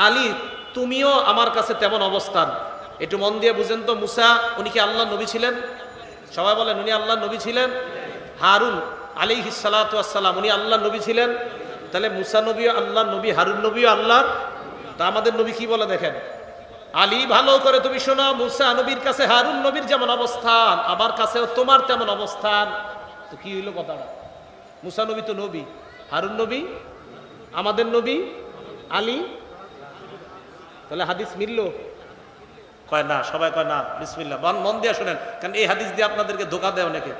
আলী তুমিও আমার কাছে তেমন অবস্থান। একটু মন দিয়ে বুঝেন তো, মুসা উনি কি আল্লাহর নবী ছিলেন? সবাই বলেন উনি আল্লাহর নবী ছিলেন। হারুন আলাইহিস সালাতু ওয়াস সালাম উনি আল্লাহর নবী ছিলেন। তাহলে মুসা নবীও আল্লাহর নবী, হারুন নবীও আল্লাহর। তা আমাদের নবী কি বলে দেখেন, আলী ভালো করে তুমি শোনো, মুসা নবীর কাছে হারুন নবীর যেমন অবস্থান, আমার কাছেও তোমার তেমন অবস্থান। তো কি হইল কথাটা? মুসা নবী তো নবী, হারুন নবী আমাদের নবী, আলী। তাহলে হাদিস মিলল? কয় না, সবাই কয় না। বিসমিল্লাহ, মন দিয়ে শোনেন, কারণ এই হাদিস দিয়ে আপনাদেরকে ধোঁকা দেয় অনেকে।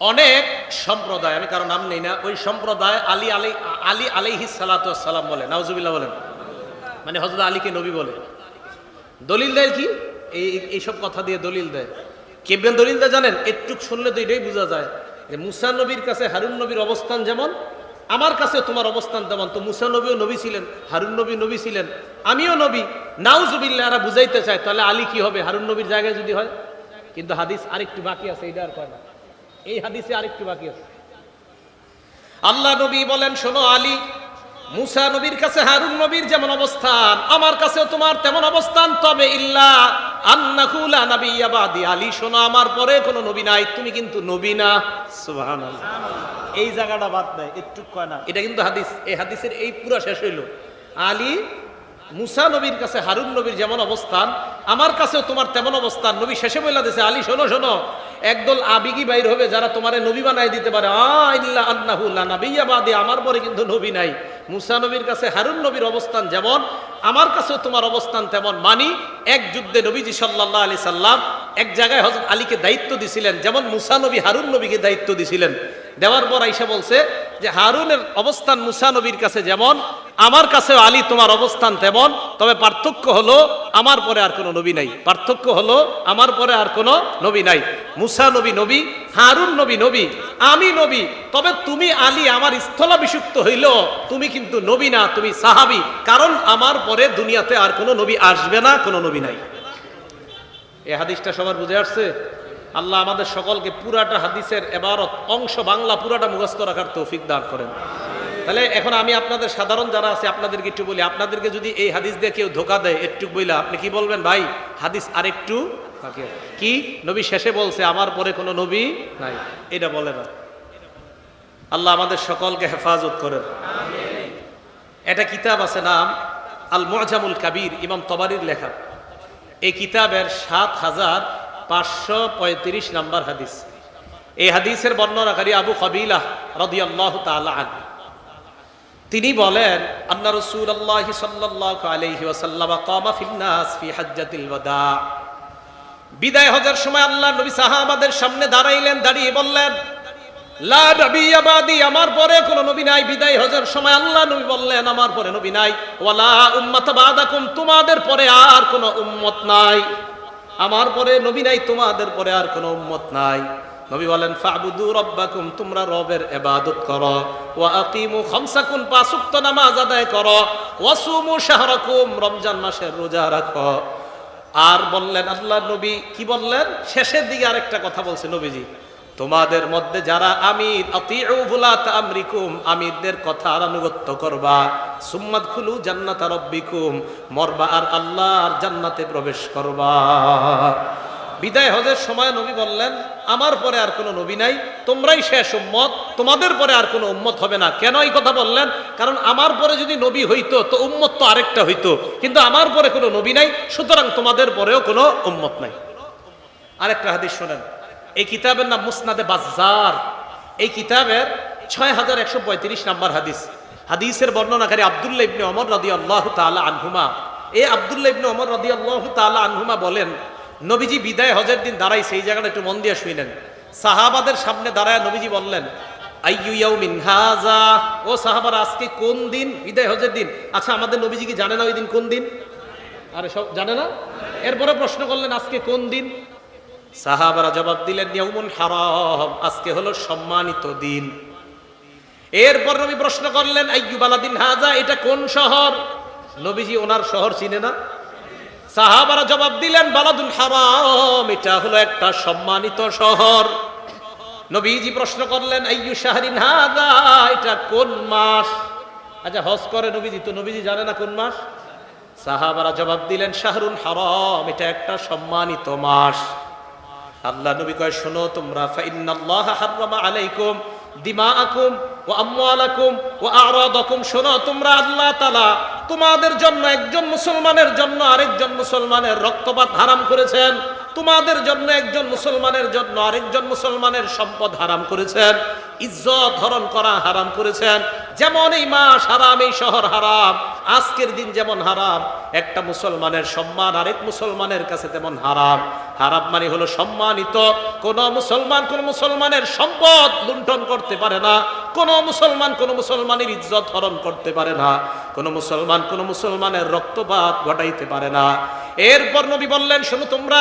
অনেক সম্প্রদায়, আমি কারো নাম নেই না, ওই সম্প্রদায় আলী আলাইহিস সালাতু ওয়াস সালাম বলে, নাউজুবিল্লাহ বলেন, মানে হযরত আলীকে নবী বলে। দলিল দেয় কি? এইসব কথা দিয়ে দলিল দেয়। কেমন দলিল দেয় জানেন? একটু শুনলে তো এটাই বোঝা যায় যে মুসা নবীর কাছে হারুন নবীর অবস্থান যেমন, আমার কাছে তোমার অবস্থান তেমন। তো মুসা নবীও নবী ছিলেন, হারুন নবী নবী ছিলেন, আমিও নবী। নাউজুবিল্লাহ এরা বুঝাইতে চায়, তাহলে আলী কি হবে হারুন নবীর জায়গায় যদি হয়? কিন্তু হাদিস আরেকটু বাকি আছে, এইটা আর কয় না। এই হাদিসে আরেকটু বাকি আছে। আল্লাহ নবী বলেন, শোনো আলী, মুসা নবীর কাছে হারুন নবীর যেমন অবস্থান আমার কাছেও তোমার তেমন অবস্থান, তবে ইল্লা আন্নাহু লা নাবিয়্যা বাদি, আলী শোনো আমার পরে কোনো নবী নাই, তুমি কিন্তু নবী না। সুবহানাল্লাহ। এই জায়গাটা বাদ দেয় একটু কয় না, এটা কিন্তু হাদিস, এই হাদিসের এই পুরো শেষ হইল। আলী মুসা নবীর কাছে হারুন নবীর যেমন অবস্থান আমার কাছেও তোমার তেমন অবস্থান। নবী শেষে বলে দিয়েছে, আলী শোনো শোনো, একদল আবিগী বাইর হবে যারা তোমারে নবী বানাই দিতে পারে, ইল্লা আন্নাহু লা নাবিয়্যা বাদি, আমার পরে কিন্তু নবী নাই। মুসা নবীর কাছে হারুন নবীর অবস্থান যেমন আমার কাছেও তোমার অবস্থান তেমন। মানি এক যুদ্ধে নবীজি সাল্লাল্লাহু আলাইহি সাল্লাম এক জায়গায় হযরত আলীকে দায়িত্ব দিছিলেন, যেমন মুসা নবী হারুন নবীকে দায়িত্ব দিছিলেন। দেওয়ার পর আয়েশা বলছে যে হারুনের অবস্থান মুসা নবীর কাছে যেমন আমার কাছেও আলী তোমার অবস্থান তেমন, তবে পার্থক্য হলো আমার পরে আর কোনো নবী নাই। পার্থক্য হলো আমার পরে আর কোনো নবী নাই। মুসা নবী নবী, হারুন নবী নবী, আমি নবী, তবে তুমি আলী আমার স্থলাভিষিক্ত হইল, তুমি কিন্তু নবী না, তুমি সাহাবী, কারণ আমার পরে দুনিয়াতে আর কোনো নবী আসবে না, কোনো নবী নাই। এই হাদিসটা সবার বুঝে আসছে? আল্লাহ আমাদের সকলকে পুরাটা হাদিসের এবারত অংশ বাংলা পুরাটা মুখস্থ রাখার তৌফিক দান করেন। তাহলে এখন আমি আপনাদের সাধারণ যারা আছে আপনাদেরকে একটু বলি, আপনাদেরকে যদি এই হাদিস দিয়ে কেউ ধোকা দেয় একটু বইলা, আপনি কি বলবেন? ভাই হাদিস আরেকটু কি, নবী শেষে বলছে আমার পরে কোনো নবী নাই, এটা বলে না। আল্লাহ আমাদের সকলকে হেফাজত করেন। এটা কিতাব আছে নাম আল মুআজামুল কাবীর, ইমাম তবারির লেখা। এই কিতাবের ৭,৫৩৫ নাম্বার হাদিস। এই হাদিসের বর্ণনাকারী আবু কবিলা রাদিয়াল্লাহু তাআলা আনহু, তিনি বলেন আন্না রাসূলুল্লাহ সাল্লাল্লাহু আলাইহি ওয়াসাল্লাম কামা ফিন নাস ফি হাজ্জাতিল ওয়াদা। বিদায় হজের সময় আল্লাহ নবী সাহাবাদের সামনে দাঁড়াইলেন, দাঁড়িয়ে বললেন লা নাবিয়্যা বাদি, আমার পরে কোনো নবী নাই। বিদায় হজের সময় আল্লাহ নবী বললেন আমার পরে নবী নাই। ওয়ালা উম্মাতা বাদাকুম, তোমাদের পরে আর কোনো উম্মত নাই। আমার পরে নবী নাই, তোমাদের পরে আর কোনো উম্মত নাই। নবী বলেন ফাবুদু রাব্বাকুম, তোমরা রবের ইবাদত করো। ওয়া আকিমু খামসাকুম, পাঁচ ওয়াক্ত নামাজ আদায় করো। ওয়া সুমু শাহরাকুম, রমজান মাসের রোজা রাখো। আর বললেন আল্লাহ নবী কি বললেন? শেষের দিকে আরেকটা কথা বলছে নবীজি, তোমাদের মধ্যে যারা আমির, আতিউ বুলাত আমরিকুম, আমিরদের কথার আনুগত্য করবা। সুম্মাদখুলু জান্নাতা রাব্বিকুম, মরবা আর আল্লাহর জান্নাতে প্রবেশ করবা। বিদায় হজের সময় নবী বললেন আমার পরে আর কোনো নবী নাই, তোমরাই শেষ উম্মত, তোমাদের পরে আর কোনো উম্মত হবে না। কেন এই কথা বললেন? কারণ আমার পরে যদি নবী হইতো তো উম্মত তো আরেকটা হইতো, কিন্তু আমার পরে কোনো নবী নাই, সুতরাং তোমাদের পরেও কোনো উম্মত নাই। আরেকটা হাদিস শোনেন, এই কিতাবের নাম মুসনাদে বাজ্জার। এই কিতাবের ৬,১৩৫ নাম্বার হাদিস। হাদিসের বর্ণনাকারী আব্দুল্লাহ ইবনে ওমর রাদিয়াল্লাহু তাআলা আনহুমা। এই আব্দুল্লাহ ইবনে ওমর রাদিয়াল্লাহু তাআলা আনহুমা বলেন নবীজি বিদায় হজের দিন দাঁড়াইছে, এই জায়গাটা একটু মন দিয়ে শুনেন। সাহাবাদের সামনে দাঁড়ায় নবীজি বললেন আইয়ু ইয়াউমিন হাযা, ও সাহাবারা আজকে কোন দিন? বিদায় হজের দিন। আচ্ছা আমাদের নবীজি কি জানে না ওই দিন কোন দিন? আরে সব জানে না? এরপরে প্রশ্ন করলেন আজকে কোন দিন? সাহাবারা জবাব দিলেন ইয়াউমুন হারাম, আজকে হলো সম্মানিত দিন। এরপর নবী প্রশ্ন করলেন আইয়ু বালাদিন হাযা, এটা কোন শহর? নবীজি ওনার শহর চিনে না। সাহাবারা জবাব দিলেন বালাদুল হারাম, এটা হলো একটা সম্মানিত শহর। নবীজি প্রশ্ন করলেন আইয়ু শাহরিন হাযা, এটা কোন মাস? আচ্ছা হজ করে নবীজি, তো নবীজি জানে না কোন মাস? সাহাবারা জবাব দিলেন শাহরুল হারাম, এটা একটা সম্মানিত মাস। আল্লাহ নবী কয় শোনো তোমরা, ফাইন্নাল্লাহা হাররামা আলাইকুম দিমাআকুম ওয়া আমওয়ালাকুম ওয়া আ'রাদাকুম, শোনো তোমরা আল্লাহ তাআলা তোমাদের জন্য একজন মুসলমানের জন্য আরেকজন মুসলমানের রক্তপাত হারাম করেছেন। তোমাদের জন্য একজন মুসলমানের জন্য আরেকজন মুসলমানের সম্পদ হারাম করেছেন, ইজ্জত হরণ করা হারাম করেছেন। যেমন এই মাস হারাম, এই শহর হারাম, আজকের দিন যেমন হারাম, একটা মুসলমানের সম্মান আরেক মুসলমানের কাছে তেমন হারাম। হারাম মানে হলো সম্মানিত। কোন মুসলমানের সম্পদ লুণ্ঠন করতে পারে না, কোন মুসলমানের ইজ্জত হরণ করতে পারে না, কোন মুসলমানের রক্তপাত ঘটাইতে পারে না। এরপর নবী বললেন শোনো তোমরা,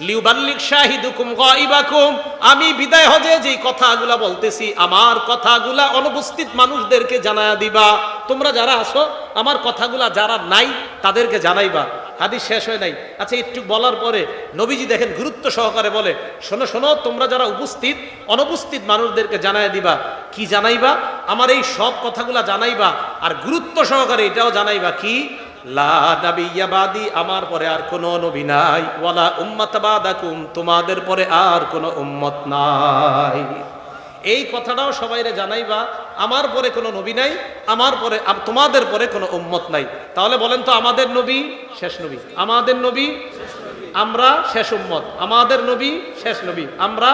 লিউবাল্লিগ শাহিদুকুম গায়বাকুম, আমি বিদায় হজে যেই কথাগুলা বলতেছি আমার কথাগুলা অনুপস্থিত মানুষদেরকে জানায়া দিবা। তোমরা যারা আছো আমার কথাগুলা যারা নাই তাদেরকে জানাইবা। হাদিস শেষ হয় নাই। আচ্ছা একটু বলার পরে নবীজি দেখেন গুরুত্ব সহকারে বলে শোনো শোনো তোমরা যারা উপস্থিত অনুপস্থিত মানুষদেরকে জানায়া দিবা। কি জানাইবা? আমার এই সব কথাগুলা জানাইবা, আর গুরুত্ব সহকারে এটাও জানাইবা কি, লা নাবিয়্যা বাদি, আমার পরে আর কোনো নবী নাই, ওয়ালা উম্মাত বাদাকুম, তোমাদের পরে আর কোনো উম্মত নাই। এই কথাটাও সবাইরে জানাইবা, আমার পরে কোনো নবী নাই, আমার পরে তোমাদের পরে কোনো উম্মত নাই। তাহলে বলেন তো, আমাদের নবী শেষ নবী, আমাদের নবী আমরা শেষ উম্মত, আমাদের নবী শেষ নবী আমরা,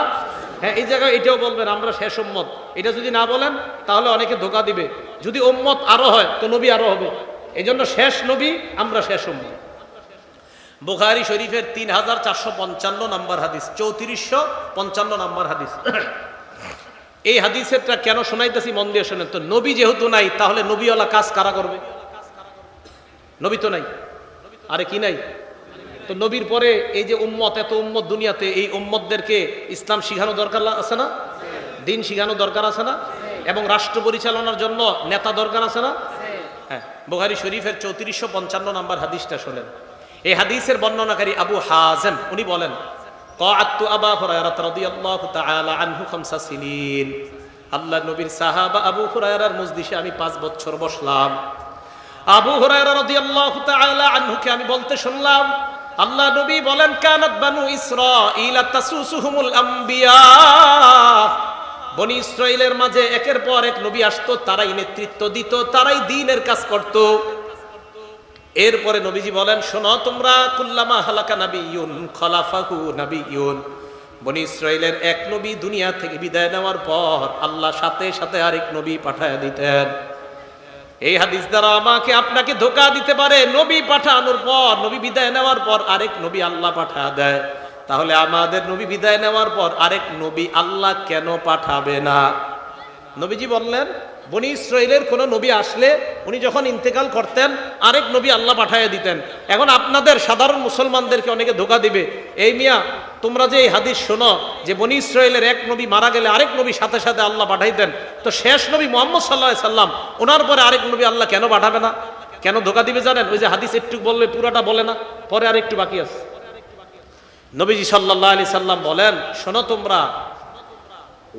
হ্যাঁ এই জায়গায় এটাও বলবেন আমরা শেষ উম্মত। এটা যদি না বলেন তাহলে অনেকে ধোঁকা দিবে। যদি উম্মত আরো হয় তো নবী আরো হবে, এই জন্য শেষ নবী আমরা শেষ উম্মত। বুখারী শরীফের 3455 নম্বর হাদিস, 3455 নম্বর হাদিস। এই হাদিসেরটা কেন শোনাইতেছি মন দিয়ে শোনেন তো। নবী যেহেতু নাই, তাহলে নবীওয়ালা কাজ কারা করবে? নবী তো নাই, আরে কি নাই? তো নবীর পরে এই যে উম্মত, এত উম্মত দুনিয়াতে, এই উম্মতদেরকে ইসলাম শিখানো দরকার আছে না? দিন শিখানো দরকার আছে না? এবং রাষ্ট্র পরিচালনার জন্য নেতা দরকার আছে না? হ্যাঁ, বুখারী শরীফের 3455 নম্বর হাদিসটা শোনেন। এই হাদিসের বর্ণনাকারী আবু হাজেম, উনি বলেন, ক্বাআতু আবু হুরায়রা রাদিয়াল্লাহু তাআলা আনহু 5 সিনিন, আল্লাহর নবীর সাহাবা আবু হুরায়রার মজলিসে আমি 5 বছর বসলাম। আবু হুরায়রা রাদিয়াল্লাহু তাআলা আনহুকে আমি বলতে শুনলাম, আল্লাহ নবী বলেন, কানাত বানু ইসরাঈল তাসুসুহুমুল আম্বিয়া, বনি ইসরাইলের মাঝে একের পর এক নবী আসতো, তারাই নেতৃত্ব দিত, তারাই দ্বীনের কাজ করত। এরপরে নবীজি বলেন, শোনো তোমরা, কুল্লামা হালাকা নাবিয়্যুন খলাফাহু নাবিয়্যুন, বনি ইসরাইলের এক নবী দুনিয়া থেকে বিদায় নেওয়ার পর আল্লাহ সাথে সাথে আরেক নবী পাঠায় দিতেন। এই হাদিস দ্বারা আমাকে আপনাকে ধোঁকা দিতে পারে, নবী পাঠানোর পর, নবী বিদায় নেওয়ার পর আরেক নবী আল্লাহ পাঠা দেয়। তাহলে আমাদের নবী বিদায় নেওয়ার পর আরেক নবী আল্লাহ কেন পাঠাবে না? নবীজি বললেন, বনি ইসরাইলের কোন নবী আসলে উনি যখন ইন্তেকাল করতেন আরেক নবী আল্লাহ পাঠাইয়া দিতেন। এখন আপনাদের সাধারণ মুসলমানদেরকে অনেকে ধোঁকা দিবে, এই মিয়া তোমরা যে এই হাদিস শোনো যে বনি ইসরাইলের এক নবী মারা গেলে আরেক নবী সাথে সাথে আল্লাহ পাঠাইতেন, তো শেষ নবী মুহাম্মদ সাল্লাল্লাহু আলাইহি সাল্লাম, ওনার পরে আরেক নবী আল্লাহ কেন পাঠাবে না? কেন ধোঁকা দিবে জানেন? ওই যে হাদিস একটু বললে পুরাটা বলে না, পরে আরেকটু বাকি আছে। নবীজি সাল্লাল্লাহু আলাইহি সাল্লাম বলেন, শোনো তোমরা,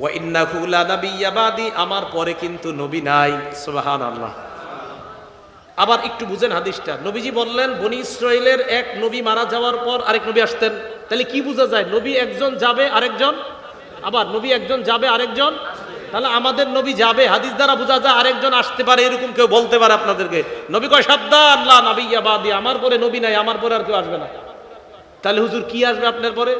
ওয়া ইন্নাহু লা নাবিয়্যা বাদি, আমার পরে কিন্তু নবী নাই। সুবহানাল্লাহ। আবার একটু বুঝেন হাদিসটা। নবীজি বললেন বনি ইসরাইলের এক নবী মারা যাওয়ার পর আরেক নবী আসতেন, তাহলে কি বোঝা যায়? নবী একজন যাবে আরেকজন, আবার নবী একজন যাবে আরেকজন, তাহলে আমাদের নবী যাবে, হাদিস দ্বারা বোঝা যায় আরেকজন আসতে পারে, এরকম কেউ বলতে পারে আপনাদেরকে? নবী কয় সাবধান, লা নাবিয়্যা বাদি, আমার পরে নবী নাই, আমার পরে আর কেউ আসবে না। তাহলে হুজুর কি আসবে আপনার পরে?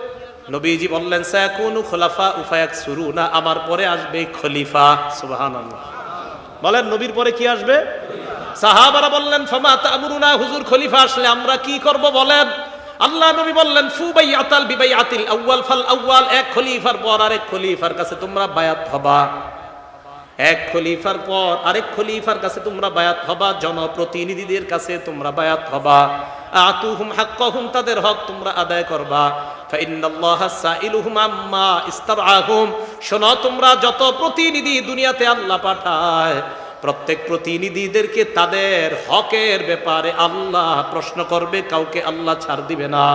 নবীজি বললেন, সায়াকুনু খুলাফা ফায়াকসুরুনা, আমার পরে আসবে খলিফা। সুবহানাল্লাহ। বলেন নবীর পরে কি আসবে? সাহাবারা বললেন, ফামা তা'মুরুনা, হুজুর খলিফা আসলে আমরা কি করব বলেন? আল্লাহ নবী বললেন, ফুবাইয়াতাল বিবাইয়াতিল আউয়াল ফাল আউয়াল, এক খলিফার পর আরেক খলিফার কাছে তোমরা বায়াত হবা, এক খলিফার পর আরেক খলিফার কাছে তোমরা বায়াত হবা, জনপ্রতিনিধিদের কাছে তোমরা বায়াত হবা। আতুহুম হাক্কাহুম, তাদের হক তোমরা আদায় করবা। ফাইন্নাল্লাহা সাইলুহুম আম্মা ইস্তারআহুম, শোনো তোমরা, যত প্রতিনিধি দুনিয়াতে আল্লাহ পাঠায়, প্রত্যেক প্রতিনিধিদেরকে তাদের হকের ব্যাপারে আল্লাহ প্রশ্ন করবে, কাউকে আল্লাহ ছাড় দিবে না।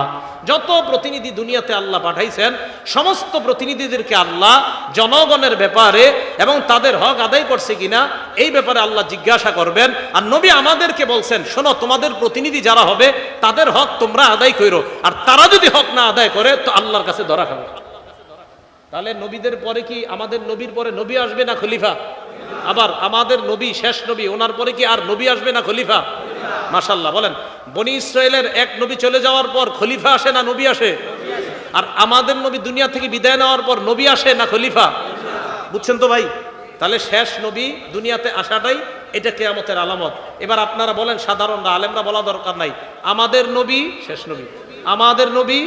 যত প্রতিনিধি দুনিয়াতে আল্লাহ পাঠাইছেন, সমস্ত প্রতিনিধিদেরকে আল্লাহ জনগণের ব্যাপারে এবং তাদের হক আদায় করছে কিনা এই ব্যাপারে আল্লাহ জিজ্ঞাসা করবেন। আর নবী আমাদেরকে বলছেন, শোনো তোমাদের প্রতিনিধি যারা হবে তাদের হক তোমরা আদায় করো, আর তারা যদি হক না আদায় করে তো আল্লাহর কাছে ধরা খাবে। তাহলে নবীদের পরে কি আমাদের নবীর পরে নবী আসবে না খলিফা? আবার আমাদের নবী শেষ নবী, ওনার পরে কি আর নবী আসবে না খলিফা? মাশাআল্লাহ। বলেন, বনি ইসরাইলের এক নবী চলে যাওয়ার পর খলিফা আসে না নবী আসে? আর আমাদের নবী দুনিয়া থেকে বিদায় নেওয়ার পর নবী আসে না খলিফা? বুঝছেন তো ভাই? তাহলে শেষ নবী দুনিয়াতে আসাটাই এটা কিয়ামতের আলামত। এবার আপনারা বলেন, সাধারণরা, আলেমরা বলা দরকার নাই, আমাদের নবী শেষ নবী, আমাদের নবী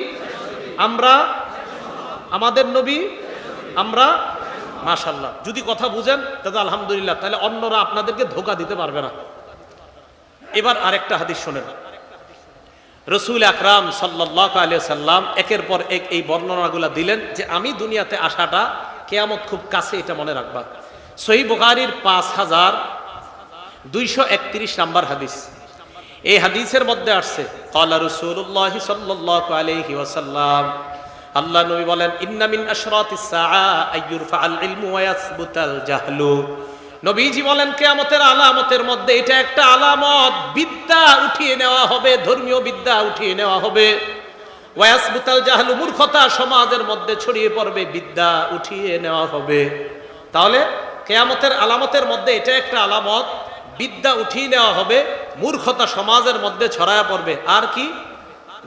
আমরা, আমাদের নবী আমরা। মাশাআল্লাহ। যদি কথা বুঝেন তাহলে আলহামদুলিল্লাহ, তাহলে অন্যরা আপনাদেরকে ধোঁকা দিতে পারবে না। এবার আরেকটা হাদিস শোনেন। রাসূল আকরাম সাল্লাল্লাহু আলাইহি সাল্লাম একের পর এক এই বর্ণনাগুলো দিলেন যে আমি দুনিয়াতে আসাটা কিয়ামত খুব কাছে, এটা মনে রাখবা। সহিহ বুখারীর 5231 নাম্বার হাদিস। এই হাদিসের মধ্যে আসছে, ক্বালা রাসূলুল্লাহ সাল্লাল্লাহু আলাইহি ওয়াসাল্লাম, আল্লাহ নবী বলেন, ইন্না মিন আশরাতিস সাআ আইয়ুরফাআল ইলমু ওয়া ইয়াসবুতাল জাহলু, নবীজি বলেন কিয়ামতের আলামতের মধ্যে এটা একটা আলামত, বিদ্যা উঠিয়ে নেওয়া হবে, ধর্মীয় বিদ্যা উঠিয়ে নেওয়া হবে। ওয়াসবুতাল জাহলু, মূর্খতা সমাজের মধ্যে ছড়িয়ে পড়বে, বিদ্যা উঠিয়ে নেওয়া হবে। তাহলে কিয়ামতের আলামতের মধ্যে এটা একটা আলামত, বিদ্যা উঠিয়ে নেওয়া হবে, মূর্খতা সমাজের মধ্যে ছড়ায় পড়বে। আর কি?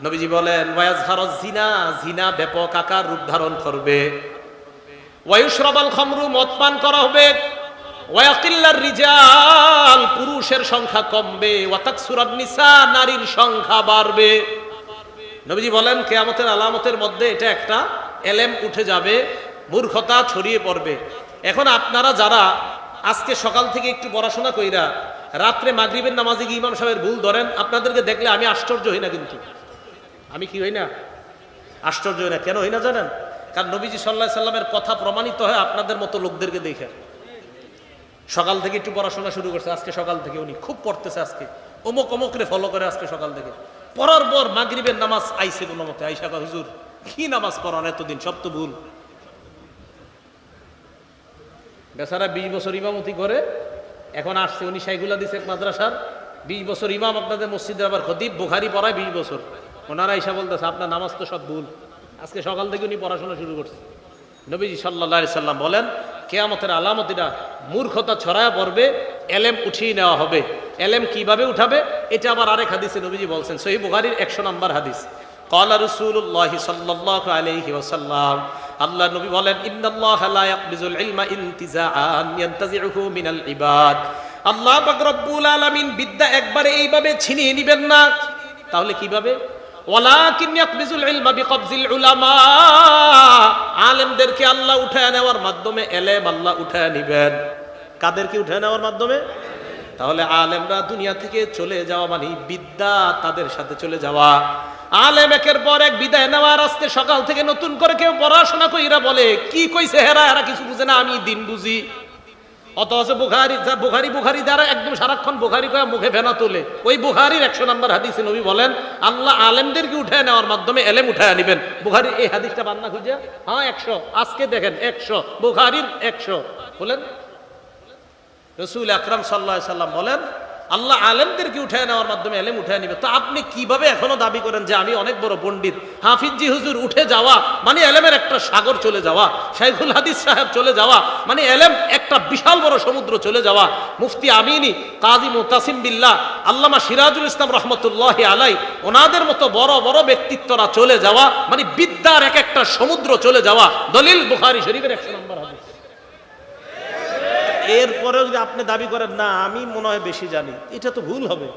নবীজি বলেন ওয়াজহারুজ জিনা, জিনা ব্যাপক আকার রূপ ধারণ করবে। ওয়ায়ুশরাবাল খামরু, মদ পান করা হবে। ওয়াকিল্লার রিজাল, পুরুষের সংখ্যা কমবে। ওয়াতাকসুরান নিসা, নারীর সংখ্যা বাড়বে। নবীজি বলেন কিয়ামতের আলামতের মধ্যে এটা একটা এলেম উঠে যাবে, মূর্খতা ছড়িয়ে পড়বে। এখন আপনারা যারা আজকে সকাল থেকে একটু পড়াশোনা কইরা রাত্রে মাগরিবের নামাজে গিয়ে ইমাম সাহেবের ভুল ধরেন, আপনাদেরকে দেখলে আমি আশ্চর্য হই না। কিন্তু আমি কি হই না? আশ্চর্য হই না। কেন হই না জানেন? কারণ নবীজি সাল্লাল্লাহু আলাইহি সাল্লামের কথা প্রমাণিত হয় আপনাদের মতো লোকদেরকে দেখে। সকাল থেকে একটু পড়াশোনা শুরু করছে, আজকে সকাল থেকে উনি খুব পড়তেছে, আজকে অমুক অমুকরে ফলো করে আজকে সকাল থেকে। পড়ার পর মাগরিবের নামাজ আইছে কোনো মতে, আইসা কয় হুজুর কি নামাজ পড়ান এতদিন, সব তো ভুল। বেচারা 20 বছর ইমামতি করে, এখন আসছে উনি শাইখুল হাদিস এক মাদ্রাসার 20 বছর ইমাম, আপনাদের মসজিদের আবার খতিব, বুখারী পড়ায় 20 বছর। ওনারা আইসা বলতেছে আপনার নামাজ তো সব ভুল। আজকে সকাল থেকে উনি পড়াশোনা শুরু করছে। নবীজি সাল্লাল্লাহু আলাইহি সাল্লাম বলেন কিয়ামতের আলামতিরা মূর্খতা ছড়ায় পড়বে, এলেম উঠিয়ে নেওয়া হবে। এলেম কিভাবে উঠাবে? এটা আবার আরেক হাদিসে নবীজি বলছেন, সহিহ বুখারীর 100 নম্বর হাদিস। ক্বালা রাসূলুল্লাহি সাল্লাল্লাহু আলাইহি ওয়াসাল্লাম, আল্লাহ নবী বলেন ইন্নাল্লাহা লা ইয়াকবিজুল ইলমা ইনতিজাআন ইয়ানতাজিউহু মিনাল ইবাদ। আল্লাহ পাক রব্বুল আলামিন বিদ্যা একবারে এইভাবে ছিনিয়ে নেবেন না। তাহলে কিভাবে? ওয়ালাকিন ইয়াকবিজুল ইলমা বিকবজিল উলামা, আলেমদেরকে আল্লাহ উঠায় নেওয়ার মাধ্যমে এলেম আল্লাহ উঠায় নেবেন। কাদেরকে উঠায় নেওয়ার মাধ্যমে? তাহলে আলেমরা দুনিয়া থেকে চলে যাওয়া মানে বিদ্যা তাদের সাথে চলে যাওয়া। আলেম একের পর এক বিদায় নেওয়ার, আজকে সকাল থেকে নতুন করে কেউ পড়াশোনা কইরা বলে কি কইছে হেরা কিছু বুঝে না, আমি দিন বুঝি। অথচ বুখারী যারা একদম সারাক্ষণ বুখারী কয়ে মুখে ফেনা তোলে, ওই বুখারীর 100 নম্বর হাদিসে নবী বলেন আল্লাহ আলেমদেরকে উঠায় নেওয়ার মাধ্যমে এলেম উঠায় নেবেন। বুখারীর এই হাদিসটা বান্না খুঁজে, হ্যাঁ 100, আজকে দেখেন 100, বুখারীর 100 বলেন। রাসূল আকরাম সাল্লাল্লাহু আলাইহি সাল্লাম বলেন আল্লাহ আলেমদেরকে উঠায় নেওয়ার মাধ্যমে এলেম উঠায় নিবে। তো আপনি কিভাবে এখনো দাবি করেন যে আমি অনেক বড় পণ্ডিত? হাফিজি হুজুর উঠে যাওয়া মানে এলেমের একটা সাগর চলে যাওয়া, শাইখুল হাদিস সাহেব চলে যাওয়া মানে এলেম একটা বিশাল বড় সমুদ্র চলে যাওয়া। মুফতি আমিনী, কাজী মুতাসিম বিল্লাহ, আল্লামা সিরাজুল ইসলাম রহমতুল্লাহি আলাই, ওনাদের মতো বড় বড় ব্যক্তিত্বরা চলে যাওয়া মানে বিদ্যার এক একটা সমুদ্র চলে যাওয়া। দলিল বুখারী শরীফের 100 নম্বর হাদিস। এরপরেও যদি আপনি দাবি করেন না আমি মনে হয় বেশি জানি, এটা তো ভুল হবে।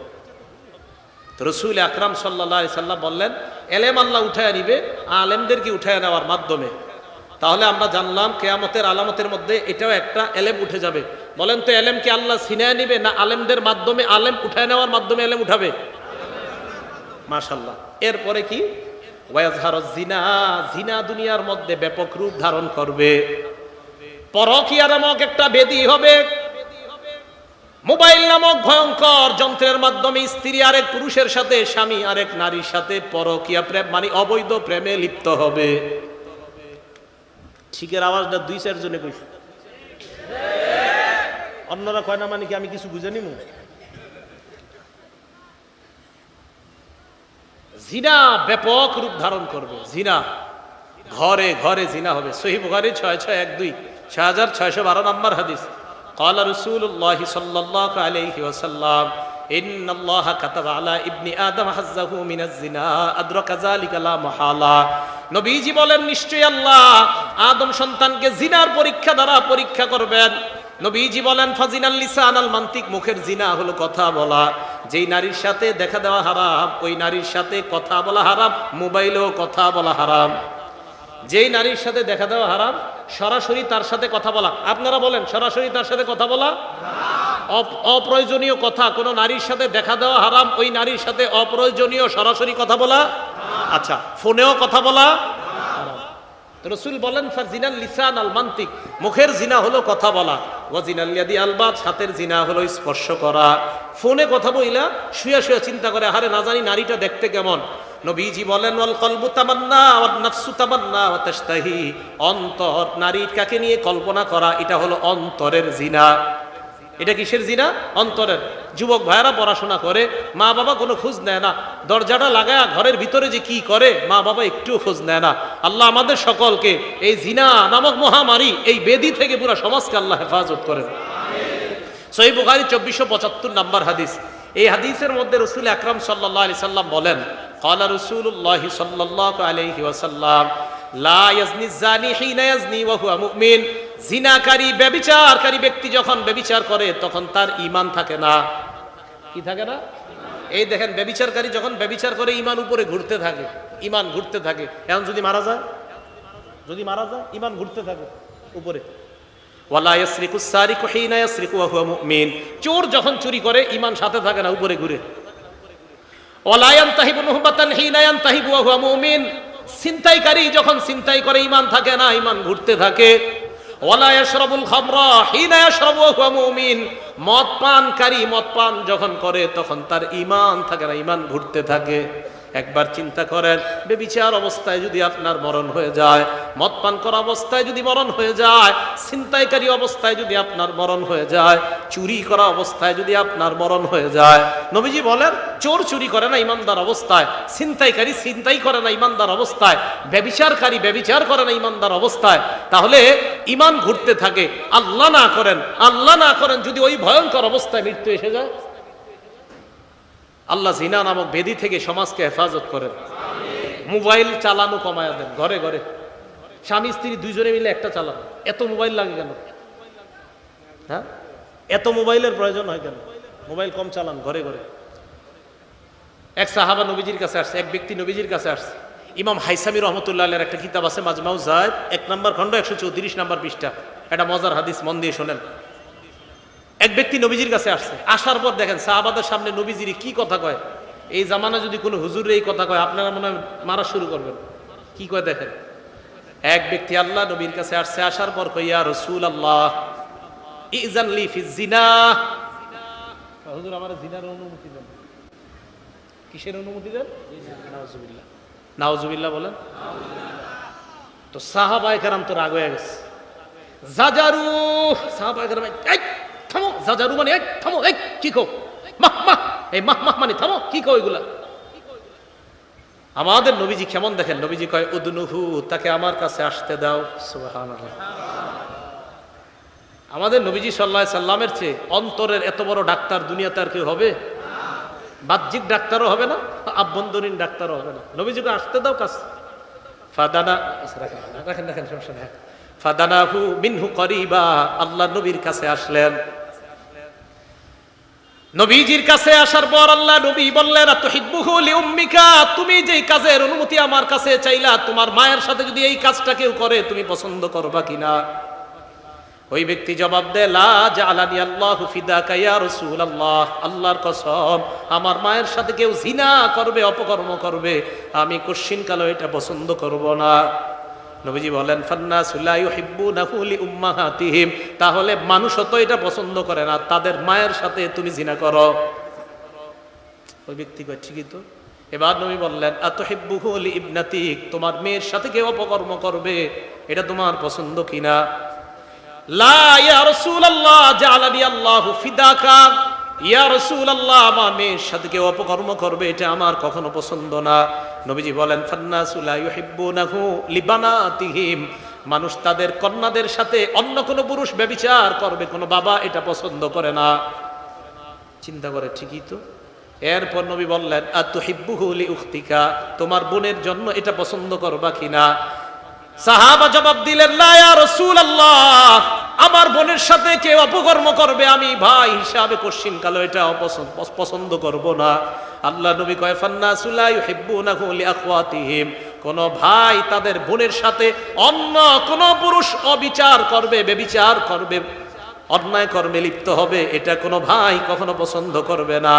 তো রাসূল আকরাম সাল্লাল্লাহু আলাইহি সাল্লাম বললেন এলেম আল্লাহ উঠায় নিবে আলেমদেরকে উঠায় নেওয়ার মাধ্যমে। তাহলে আমরা জানলাম কিয়ামতের আলামতের মধ্যে এটাও একটা, এলেম উঠে যাবে। বলেন তো এলেম কি আল্লাহ ছিনায় নিবে না আলেমদের মাধ্যমে, আলেম উঠায় নেওয়ার মাধ্যমে এলেম উঠাবে? মাশাআল্লাহ। এরপরে কি? ওয়াজহারুজ জিনা, জিনা দুনিয়ার মধ্যে ব্যাপক রূপ ধারণ করবে। পরকীয়া নামক একটা বেদী হবে। মোবাইল নামক ভয়ঙ্কর যন্ত্রের মাধ্যমে স্ত্রী আরেক পুরুষের সাথে, স্বামী আরেক নারীর সাথে পরকীয়া প্রেম মানে অবৈধ প্রেমে লিপ্ত হবে। ঠিকের আওয়াজটা 2-4 জনে কইছে, অন্যরা কয় না মানে কি আমি কিছু বুঝে নিমু? জিনা ব্যাপক রূপ ধারণ করবে। জিনা ঘরে ঘরে জিনা হবে। সহিহ বুখারী 6612, 6612 নম্বর হাদিস। قال رسول الله صلى الله عليه وسلم ان الله كتب على ابن ادم حظه من الزنا ادرك ذلك لا محاله। নবীজি বলেন নিশ্চয়ই আল্লাহ আদম সন্তানকে জিনার পরীক্ষা দ্বারা পরীক্ষা করবেন। নবীজি বলেন ফাজিনাল লিসান আল মান্তিক, মুখের জিনা হলো কথা বলা। যেই নারীর সাথে দেখা দেওয়া হারাম ওই নারীর সাথে কথা বলা হারাম, মোবাইলেও কথা বলা হারাম। যেই নারীর সাথে দেখা দেওয়া হারাম সরাসরি তার সাথে কথা বলা, আপনারা বলেন সরাসরি তার সাথে কথা বলা অপ্রয়োজনীয় কথা, কোন নারীর সাথে দেখা দেওয়া হারাম, ওই নারীর সাথে অপ্রয়োজনীয় সরাসরি কথা বলা। আচ্ছা, ফোনেও কথা বলা হারাম। রাসূল বলেন ফাজিনাল লিসান আল মান্তিক, মুখের জিনা হলো কথা বলা। ওয়াজিনাল ইয়াদি আল বাত, হাতের জিনা হলো স্পর্শ করা। ফোনে কথা বইলা শুয়ে শুয়ে চিন্তা করে আরে না জানি নারীটা দেখতে কেমন। নবীজি বলেন ওয়াল কলবু তামান্না ওয়ান নাফসু তামান্না ওয়া তাশতাহি, অন্তর নারীর কাকে নিয়ে কল্পনা করা এটা হলো অন্তরের জিনা। এটা কিসের জিনা? অন্তরের। যুবক ভাইয়েরা পড়াশোনা করে, মা বাবা কোনো খোঁজ নেয় না, দরজাটা লাগায় ঘরের ভিতরে যে কি করে মা বাবা একটুও খোঁজ নেয় না। আল্লাহ আমাদের সকলকে এই জিনা নামক মহামারী, এই বেদি থেকে পুরো সমাজকে আল্লাহ হেফাজত করেন। সহিহ বুখারী 2475 নম্বর হাদিস। এই হাদিসের মধ্যে রাসূল আকরাম সাল্লাল্লাহু আলাইহি সাল্লাম বলেন, ক্বালা রাসূলুল্লাহ সাল্লাল্লাহু আলাইহি ওয়াসাল্লাম, লা ইয়াজনি যানি হিনা ইয়াজনি ওয়া হুয়া মুমিন। জিনাকারী ব্যভিচারকারী ব্যক্তি যখন ব্যভিচার করে তখন তার ঈমান থাকে না। কি থাকে না? এই দেখেন, ব্যভিচারকারী যখন ব্যভিচার করে ঈমান উপরে ঘুরতে থাকে, ঈমান ঘুরতে থাকে। এখন যদি মারা যায়, ঈমান ঘুরতে থাকে উপরে। ওয়ালা ইয়াসরিকু সারিকু হিনা ইয়াসরিকু ওয়া হুয়া মুমিন। চোর যখন চুরি করে ঈমান সাথে থাকে না, উপরে ঘুরে। ওয়ালা ইয়ানতাহিবু নুহবাতান হিনা ইয়ানতাহিবু ওয়া হুয়া মুমিন। ছিনতাইকারী যখন ছিনতাই করে ঈমান থাকে না, ঈমান ঘুরতে থাকে। ওয়ালা ইয়াশরাবুল খামরা হিনা ইয়াশরাবু ওয়া হুয়া মুমিন। মদ পানকারী মদ পান যখন করে তখন তার ঈমান থাকে না, ঈমান ঘুরতে থাকে। একবার চিন্তা করেন, বেবিচার অবস্থায় যদি আপনার মরণ হয়ে যায়, মদ পান করা অবস্থায় যদি মরণ হয়ে যায়, ছিনতাইকারী অবস্থায় যদি আপনার মরণ হয়ে যায়, চুরি করা অবস্থায় যদি আপনার মরণ হয়ে যায়। নবীজি বলেন, চোর চুরি করে না ইমানদার অবস্থায়, ছিনতাইকারী ছিনতাই করে না ইমানদার অবস্থায়, ব্যভিচারকারী ব্যভিচার করে না ইমানদার অবস্থায়। তাহলে ঈমান ঘুরতে থাকে। আল্লাহ না করেন যদি ওই ভয়ঙ্কর অবস্থায় মৃত্যু এসে যায়। আল্লাহ জিনা নামক বেদি থেকে সমাজকে হেফাজত করেন। মোবাইল চালানো কমায়া দেন। ঘরে ঘরে স্বামী স্ত্রী দুইজনে মিলে একটা চালান। এত মোবাইল লাগে কেন? হ্যাঁ, এত মোবাইলের প্রয়োজন হয় কেন? মোবাইল কম চালান ঘরে ঘরে। এক সাহাবা নবীজির কাছে আসছে, এক ব্যক্তি নবীজির কাছে আসছে। ইমাম হাইসামি রহমতুল্লাহ আলাইহির একটা কিতাব আছে মাজমাউ যায়েদ, 1 নম্বর খণ্ড 134 নম্বর পৃষ্ঠা। এটা মজার হাদিস, মন দিয়ে শোনেন। এক ব্যক্তি নবীজির কাছে আসছে, আসার পর দেখেন সাহাবাদের সামনে নবীজির কি কথা কয়। এই জামানা যদি কোনো হুজুর এই কথা কয়, আপনারা মনে হয় মারা শুরু করবেন। কি কয় দেখেন। এক ব্যক্তি আল্লাহ নবীর কাছে আসছে, আসার পর কয়, ইয়া রাসূলুল্লাহ ইযান লি ফি জিনা। হুজুর আমার জিনার অনুমতি দেন। কিসের অনুমতি দেন? নাউজুবিল্লাহ। নাউজুবিল্লাহ বলেন। তো সাহাবায়ে কেরাম তো রাগ হয়ে গেছে। জাজারু, সাহাবায়ে কেরাম এই থামো, জাজারু মানে এই থামো, এই কি কও? মাহ মাহ, এই মাহ মাহ মানে থামো, কি কও এগুলা? আমাদের নবীজি কেমন দেখেন, নবীজি কয় উদনুহু, তাকে আমার কাছে আসতে দাও। সুবহানাল্লাহ। আমাদের নবীজি সাল্লাল্লাহু আলাইহি সাল্লামের চেয়ে অন্তরের এত বড় ডাক্তার দুনিয়াতে আর কেউ হবে? বাহ্যিক ডাক্তারও হবে না, আভ্যন্তরীণ ডাক্তারও হবে না। নবীজিকে আসতে দাও কাছে। ফাদানা, রাখেন রাখেন, সমস্যা নেই। ফাদানাহু মিনহু করিবা, আল্লাহ নবীর কাছে আসলেন। নবীজির কাছে আসার পর আল্লাহ নবী বললেন, আতুহিব্বুহু লিউম্মিকা, তুমি যেই কাজের অনুমতি আমার কাছে চাইলা, তোমার মায়ের সাথে যদি এই কাজটা কেউ করে তুমি পছন্দ করবা কিনা? ওই ব্যক্তি জবাব দেয়, লা জাআলানি আল্লাহু ফিদাকা ইয়া রাসূলুল্লাহ, আল্লাহর কসম আমার মায়ের সাথে কেউ জিনা করবে, অপকর্ম করবে, আমি কোশ্চিনকালে এটা পছন্দ করব না। নবীজি বলেন, ফান্নাসু লা ইউহিব্বুনাহু লিউম্মাহাতিহিম, তাহলে মানুষও তো এটা পছন্দ করে না, তাদের মায়ের সাথে তুমি জিনা করো। ওই ব্যক্তি কয়, ঠিকই তো। এবার নবী বললেন, আতুহিব্বুহু লিইবনাতিক, তোমার মেয়ের সাথে কেউ অপকর্ম করবে, এটা তোমার পছন্দ কিনা? লা ইয়া রাসূলুল্লাহ জাআলানি আল্লাহু ফিদাকা, ইয়া রাসূলুল্লাহ আমার মেয়ের সাথে কেউ অপকর্ম করবে, এটা আমার কখনো পছন্দ না। নবীজি বলেন, ফান্নাসু লা ইউহিব্বুনাহু লিবানাতিহিম, মানুষ তাদের কন্যাদের সাথে অন্য কোনো পুরুষ ব্যভিচার করবে, কোনো বাবা এটা পছন্দ করে না। চিন্তা করে, ঠিকই তো। এরপর নবী বললেন, আতুহিব্বুহু লিউখতিকা, তোমার বোনের জন্য এটা পছন্দ করবা কিনা? সাহাবা জবাব দিলেন, লা ইয়া রাসূলুল্লাহ, আমার বোনের সাথে কেউ অপকর্ম করবে, আমি ভাই হিসাবে কোশ্চিনকালে এটা পছন্দ করব না। আল্লাহ নবী কয়, ফান্নাসু লা ইউহিব্বুনাহু লিআখওয়াতিহিম, কোন ভাই তাদের বোনের সাথে অন্য কোন পুরুষ অবিচার করবে, ব্যভিচার করবে, অন্যায় কর্মে লিপ্ত হবে, এটা কোনো ভাই কখনো পছন্দ করবে না।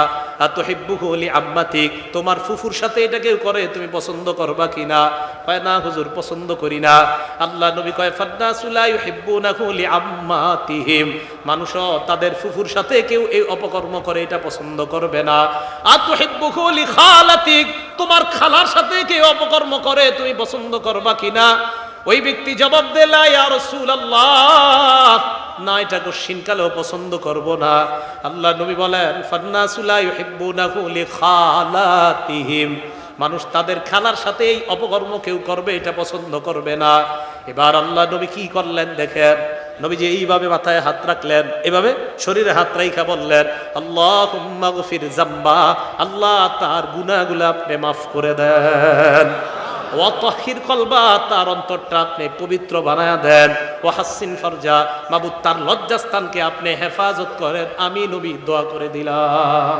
আতুহিব্বুহু লিআম্মাতিক, তোমার ফুফুর সাথে এটা কেউ করে, তুমি পছন্দ করবা কিনা? কয়, না হুজুর, পছন্দ করি না। আল্লাহ নবী কয়, ফান্নাসু লা ইউহিব্বুনাহু লিআম্মাতিহিম, মানুষও তাদের ফুফুর সাথে কেউ এই অপকর্ম করে, এটা পছন্দ করবে না। আতুহিব্বুহু লিখালাতিক, তোমার খালার সাথে কেউ অপকর্ম করে, তুমি পছন্দ করবা কিনা? ওই ব্যক্তি জবাব দিল, ইয়া রাসূলুল্লাহ না, এটা কোশ্চিনকালেও পছন্দ করব না। আল্লাহ নবী বলেন ফান্নাসু লা ইউহিব্বুনাহু লিখালাতিহিম, মানুষ তাদের খালার সাথে এই অপকর্ম কেউ করবে এটা পছন্দ করবে না। এবার আল্লাহ নবী কি করলেন দেখেন, নবীজি এইভাবে মাথায় হাত রাখলেন, এভাবে শরীরে হাত রাইখা বললেন আল্লাহুম্মা গফির যাম্বা, আল্লাহ তার গুনাহগুলো আপনি মাফ করে দেন। ওয়া তাহির কলবা, তার অন্তরটা আপনি পবিত্র বানায়া দেন। ওয়া হাসিন ফারজা, মাবুদ তার লজ্জাস্থানকে আপনি হেফাজত করেন। আমি নবী দোয়া করে দিলাম।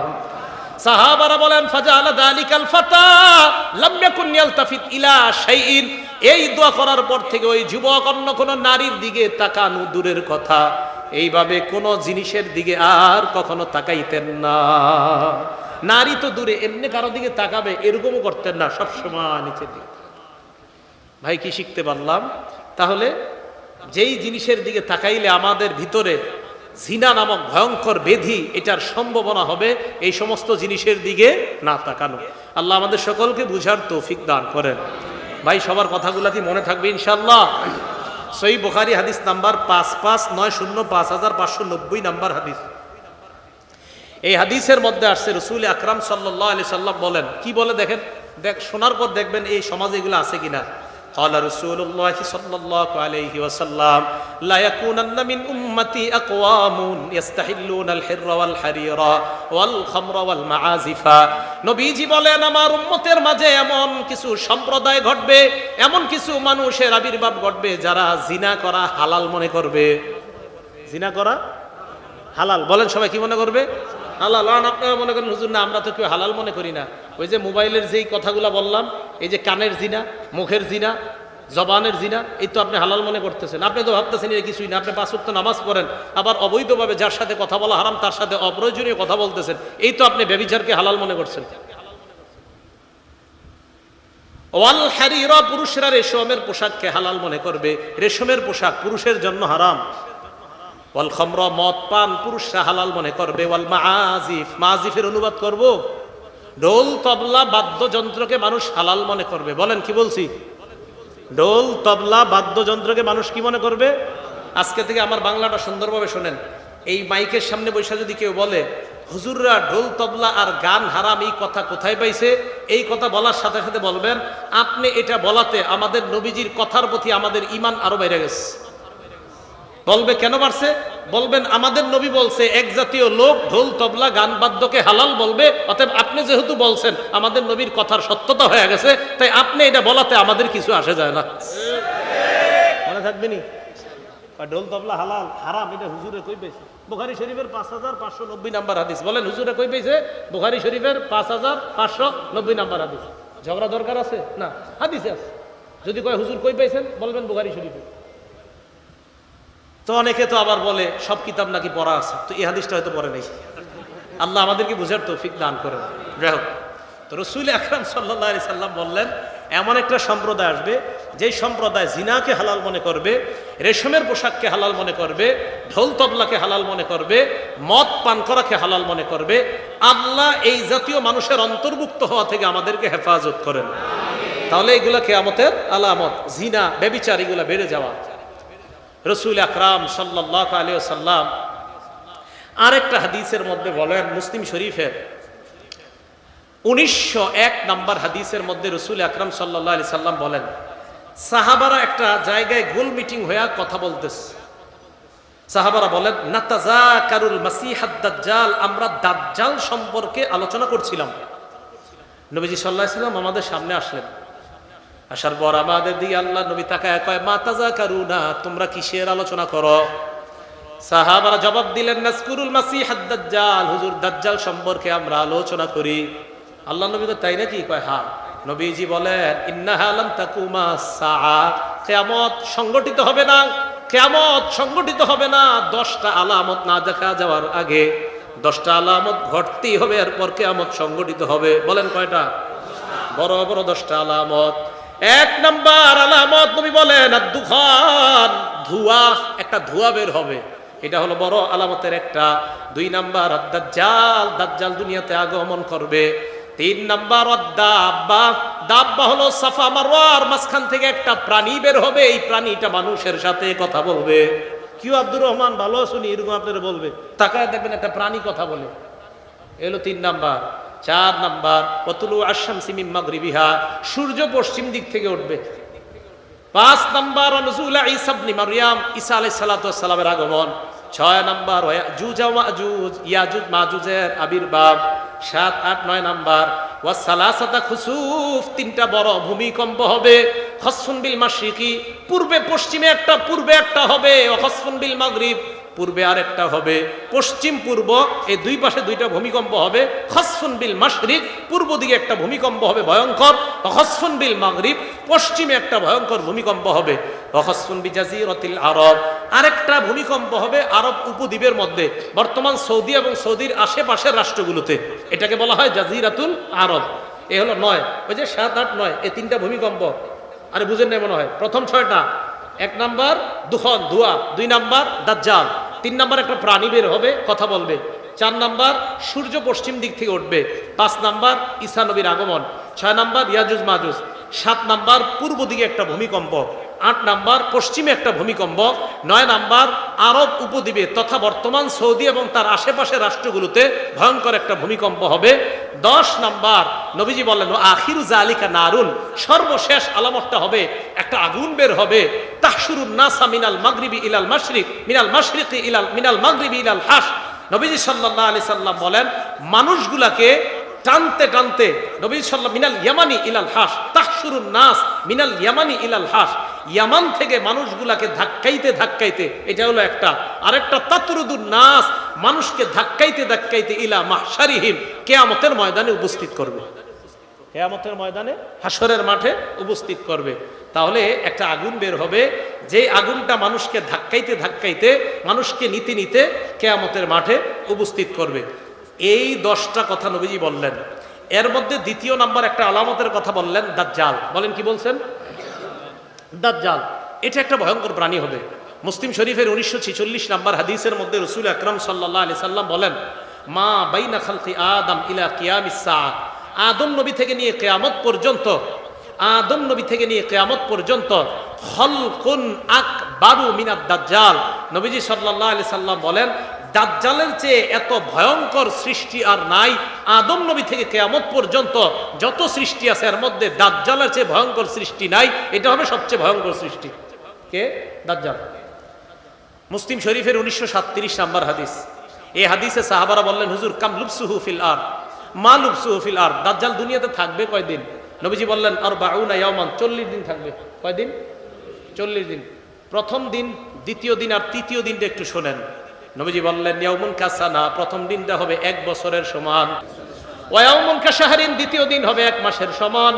সাহাবারা বলেন ফাজালা যালিকাল ফাতা লাম ইয়াকুন ইয়ালতাফিত ইলা শাইইন, এই দোয়া করার পর থেকে ওই যুবক অন্য কোন নারীর দিকে তাকানো দূরের কথা, এইভাবে কোন জিনিসের দিকে আর কখনো তাকাইতেন না। নারী তো দূরে, এমনি কারো দিকে তাকাবে এরকমও করতেন না, সবসময় নিচের দিকে। ভাই কি শিখতে পারলাম? তাহলে যেই জিনিসের দিকে তাকাইলে আমাদের ভিতরে জিনা নামক ভয়ঙ্কর ব্যাধি, এটার সম্ভাবনা হবে এই সমস্ত জিনিসের দিকে না তাকানো। আল্লাহ আমাদের সকলকে বুঝার তৌফিক দান করেন। ভাই সবার কথাগুলা কি মনে থাকবে ইনশাআল্লাহ? সহিহ বুখারী হাদিস নাম্বার 5590 নাম্বার হাদিস। এই হাদিসের মধ্যে আসছে রাসূল আকরাম সাল্লাল্লাহু আলাইহি সাল্লাম বলেন, কি বলে দেখেন, শোনার পর দেখবেন এই সমাজে এগুলো আছে কিনা। قال رسول الله صلى الله عليه وسلم لا يكونن من امتي اقوام يستحلون الحر والحرير والخمر والمعازف, নবীজি বলেন আমার উম্মতের মাঝে এমন কিছু সম্প্রদায় ঘটবে, এমন কিছু মানুষের আবির্ভাব ঘটবে যারা জিনা করা হালাল মনে করবে। জিনা করা হালাল, বলেন সবাই কি মনে করবে? হালাল। আপনারা মনে করেন হুজুর না, আমরা তো কেউ হালাল মনে করি না। ওই যে মোবাইলের যেই কথাগুলো বললাম, এই যে কানের জিনা, মুখের জিনা, জবানের জিনা, এই তো আপনি হালাল মনে করতেছেন। আপনি তো ভাবতেছেন এটা কিছুই না, আপনি 5 ওয়াক্ত নামাজ পড়েন, আবার অবৈধভাবে যার সাথে কথা বলা হারাম তার সাথে অপ্রয়োজনীয় কথা বলতেছেন, এই তো আপনি ব্যভিচারকে হালাল মনে করছেন। ওয়াল হারিরা, পুরুষরা রেশমের পোশাককে হালাল মনে করবে, রেশমের পোশাক পুরুষের জন্য হারাম। ওয়াল খামরা, মদ পান পুরুষরা হালাল মনে করবে। ওয়াল মাআজিফ, মাআজিফের অনুবাদ করব, ঢোল তবলা বাদ্যযন্ত্রকে মানুষ হালাল মনে করবে। বলেন কি বলছি? ঢোল তবলা বাদ্যযন্ত্রকে মানুষ কি মনে করবে? আজকে থেকে আমার বাংলাটা সুন্দরভাবে শোনেন। এই মাইকের সামনে বসে যদি কেউ বলে হুজুররা ঢোল তবলা আর গান হারাম, এই কথা কোথায় পাইছে, এই কথা বলার সাথে সাথে বলবেন আপনি এটা বলাতে আমাদের নবীজির কথার প্রতি আমাদের ঈমান আরো বেড়ে গেছে। বলবে কেন বাড়ছে? বলবেন আমাদের নবী বলছে এক জাতীয় লোক ঢোল তবলা গান বাদ্যকে হালাল বলবে, অতএব আপনি যেহেতু বলছেন আমাদের নবীর কথার সত্যতা হয়ে গেছে, তাই আপনি এটা বলাতে আমাদের কিছু আসে যায় না। মনে থাকবে নি? ঢোল তবলা হালাল হারাম, এটা হুজুরে কই পেয়েছে? বুখারী শরীফের 5590 নাম্বার হাদিস। বলেন হুজুরে কই পেয়েছে? বুখারী শরীফের 5590 নাম্বার হাদিস। ঝগড়া দরকার আছে না, হাদিসে আছে। যদি কয় হুজুর কই পেয়েছেন, বলবেন বুখারী শরীফে। তো অনেকে তো আবার বলে সব কিতাব নাকি পড়া আছে, তো এই হাদিসটা হয়তো পড়ে নেই। আল্লাহ আমাদেরকে বুঝার তৌফিক দান করেন। যাই হোক, তো রাসূল আকরাম সাল্লাল্লাহু আলাইহি সাল্লাম বললেন এমন একটা সম্প্রদায় আসবে যেই সম্প্রদায় জিনাকে হালাল মনে করবে, রেশমের পোশাককে হালাল মনে করবে, ঢোল তবলাকে হালাল মনে করবে, মদ পান করাকে হালাল মনে করবে। আল্লাহ এই জাতীয় মানুষের অন্তর্ভুক্ত হওয়া থেকে আমাদেরকে হেফাজত করেন। তাহলে এগুলা কিয়ামতের আলামত, জিনা ব্যভিচার এগুলা বেড়ে যাওয়া। রাসূল আকরাম সাল্লাল্লাহু আলাইহি ওয়াসাল্লাম আরেকটা হাদিসের মধ্যে বলেন, মুসলিম শরীফের 1901 নাম্বার হাদিসের মধ্যে রাসূল আকরাম সাল্লাল্লাহু আলাইহি সাল্লাম বলেন সাহাবারা একটা জায়গায় গোল মিটিং হয়ে কথা বলতেছে। সাহাবারা বলেন নাতাযাকারুল মাসিহাদ দাজ্জাল, আমরা দাজ্জাল সম্পর্কে আলোচনা করছিলাম। নবীজি সাল্লাল্লাহু আলাইহি সাল্লাম আমাদের সামনে আসলেন। আসার পর আমাদের দিকে আল্লাহ নবী তাকায় কয় মা তাযাকারুনা, তোমরা কিসের আলোচনা করো? সাহাবারা জবাব দিলেন নাজকুরুল মাসিহাদ দাজ্জাল, হুজুর দাজ্জাল সম্পর্কে আমরা আলোচনা করি। আল্লাহ নবী কয় তাই নাকি? কয় হ্যাঁ। নবীজি বলেন ইন্নাহা লাম তাকুমা সাআ, কিয়ামত সংগঠিত হবে না, কিয়ামত সংগঠিত হবে না 10টা আলামত না দেখা যাওয়ার আগে। 10টা আলামত ঘটতেই হবে, এরপর কিয়ামত সংগঠিত হবে। বলেন কয়টা? বড় বড় 10টা আলামত। 1 নাম্বার আলামত নবী বলেন আদ-দুখান, ধোঁয়া, একটা ধোঁয়া বের হবে, এটা হলো বড় আলামতের একটা। 2 নাম্বার আদ-দাজ্জাল, দাজ্জাল দুনিয়াতে আগমন করবে। 3 নাম্বার আদ-দাব্বা, দাব্বা হলো সাফা মারওয়ার মাঝখান থেকে একটা প্রাণী বের হবে, এই প্রাণীটা মানুষের সাথে কথা বলবে। কিউ আব্দুর রহমান ভালো শুনি এরকম আপনারা বলবে, তাকায় দেখবেন একটা প্রাণী কথা বলে। এলো 3 নাম্বার। 4 নাম্বার কতলু আশ-শামসি মিন মাগরিবিহা, সূর্য পশ্চিম দিক থেকে উঠবে। 5 নাম্বার নজুল ঈসা ইবনে মারইয়াম, ঈসা আলাইহিস সালাতু ওয়াস সালামের আগমন। 6 নাম্বার ইয়াজুজ ওয়া মাজুজ, ইয়াজুজ মাজুজের আবির্ভাব। 7, 8, 9 নাম্বার ওয়াসালাসাতা খুসুফ, 3টা বড় ভূমিকম্প হবে। খসফুন বিল মাশরিকি, পূর্বে পশ্চিমে একটা, পূর্বে একটা হবে। ওয়া খসফুন বিল মাগরিব, পূর্বে আরেকটা হবে। পশ্চিম পূর্ব এই দুই পাশে 2টা ভূমিকম্প হবে। খসফুন বিল মাশরিক, পূর্ব দিকে একটা ভূমিকম্প হবে ভয়ঙ্কর। খসফুন বিল মাগরিব, পশ্চিমে একটা ভয়ঙ্কর ভূমিকম্প হবে। খসফুন বিজাজিরাতিল আরব, আরেকটা ভূমিকম্প হবে আরব উপদ্বীপের মধ্যে, বর্তমান সৌদি এবং সৌদির আশেপাশের রাষ্ট্রগুলোতে। এটাকে বলা হয় জাজিরাতুল আরব। এ হলো 9। ওই যে 7, 8, 9 এই 3টা ভূমিকম্প। আরে বুঝেন না মনে হয়? প্রথম 6টা, 1 নাম্বার দুখন ধোয়া, 2 নাম্বার দাজ্জাল, 3 নাম্বার একটা প্রাণী বের হবে কথা বলবে, 4 নাম্বার সূর্য পশ্চিম দিক থেকে উঠবে, 5 নাম্বার ঈসা নবীর আগমন, 6 নাম্বার ইয়াজুজ মাজুজ, 7 নাম্বার পূর্ব দিকে একটা ভূমিকম্প, 8 নাম্বার পশ্চিমে একটা ভূমিকম্প, 9 নাম্বার আরব উপদ্বীপে তথা বর্তমান সৌদি এবং তার আশেপাশের রাষ্ট্রগুলোতে ভয়ঙ্কর একটা ভূমিকম্প হবে। 10 নাম্বার নবীজি বললেন আখিরু জালিকা নারুন, সর্বশেষ আলামতটা হবে একটা আগুন বের হবে। তাহশুরুন নাসা মিনাল মাগরিবি ইলাল মাশরিক, মিনাল মাশরিকি ইলাল মিনাল মাগরিবি ইলাল হাস। নবীজি সাল্লাল্লাহু আলাইহি সাল্লাম বলেন মানুষগুলাকে টানতে টানতে নবী সাল্লাল্লাহু মিনাল ইয়ামানি ইলাল হাস, তাহশুরুন নাস মিনাল ইয়ামানি ইলাল হাস, ইয়ামান থেকে মানুষগুলাকে ধাক্কাইতে ধাক্কাইতে, এটা হলো একটা। আরেকটা তাতরুদুন নাস, মানুষকে ধাক্কাইতে ধাক্কাইতে ইলা মাহশারিহিম, কিয়ামতের ময়দানে উপস্থিত করবে। কিয়ামতের ময়দানে হাসরের মাঠে উপস্থিত করবে। তাহলে একটা আগুন বের হবে, যে আগুনটা মানুষকে ধাক্কাইতে ধাক্কাইতে মানুষকে নিতে নিতে কিয়ামতের মাঠে উপস্থিত করবে। এই 10টা কথা নবীজি বললেন। এর মধ্যে 2য় নাম্বার একটা আলামতের কথা বললেন, দাজ্জাল। বলেন কি বলছেন? দাজ্জাল এটা একটা ভয়ঙ্কর প্রাণী হবে। মুসলিম শরীফের 1946 নাম্বার হাদিসের মধ্যে রাসূল আকরাম সাল্লাল্লাহু আলাইহি সাল্লাম বলেন মা বাইনা খালকি আদম ইলা কিয়ামিস সাআহ, আদম নবী থেকে নিয়ে কিয়ামত পর্যন্ত, আদম নবী থেকে নিয়ে কিয়ামত পর্যন্ত খলকুন আকবারু মিনাদ দাজ্জাল। নবীজি সাল্লাল্লাহু আলাইহি সাল্লাম বলেন দাজ্জালের চেয়ে এত ভয়ঙ্কর সৃষ্টি আর নাই। আদম নবী থেকে কিয়ামত পর্যন্ত যত সৃষ্টি আছে এর মধ্যে দাজ্জালের চেয়ে ভয়ঙ্কর সৃষ্টি নাই। এটা হবে সবচেয়ে ভয়ঙ্কর সৃষ্টি। কে? দাজ্জাল। মুসলিম শরীফের 1937 নাম্বার হাদিস। এই হাদিসে সাহাবারা বললেন হুজুর কাম লুবসুহু ফিল আরদ, মা লুবসুহু ফিল আরদ, দাজ্জাল দুনিয়াতে থাকবে কয়দিন? নবীজি বললেন আরবাউনা ইয়াওমান, 40 দিন থাকবে। কয়দিন? 40 দিন। প্রথম দিন, দ্বিতীয় দিন আর তৃতীয় দিনটা একটু শোনেন। নবীজি বললেন ইয়াউমুন কাসানা, প্রথম দিনটা হবে 1 বছরের সমান। ওয়ায়াউমুন কাশাহরিন, দ্বিতীয় দিন হবে 1 মাসের সমান।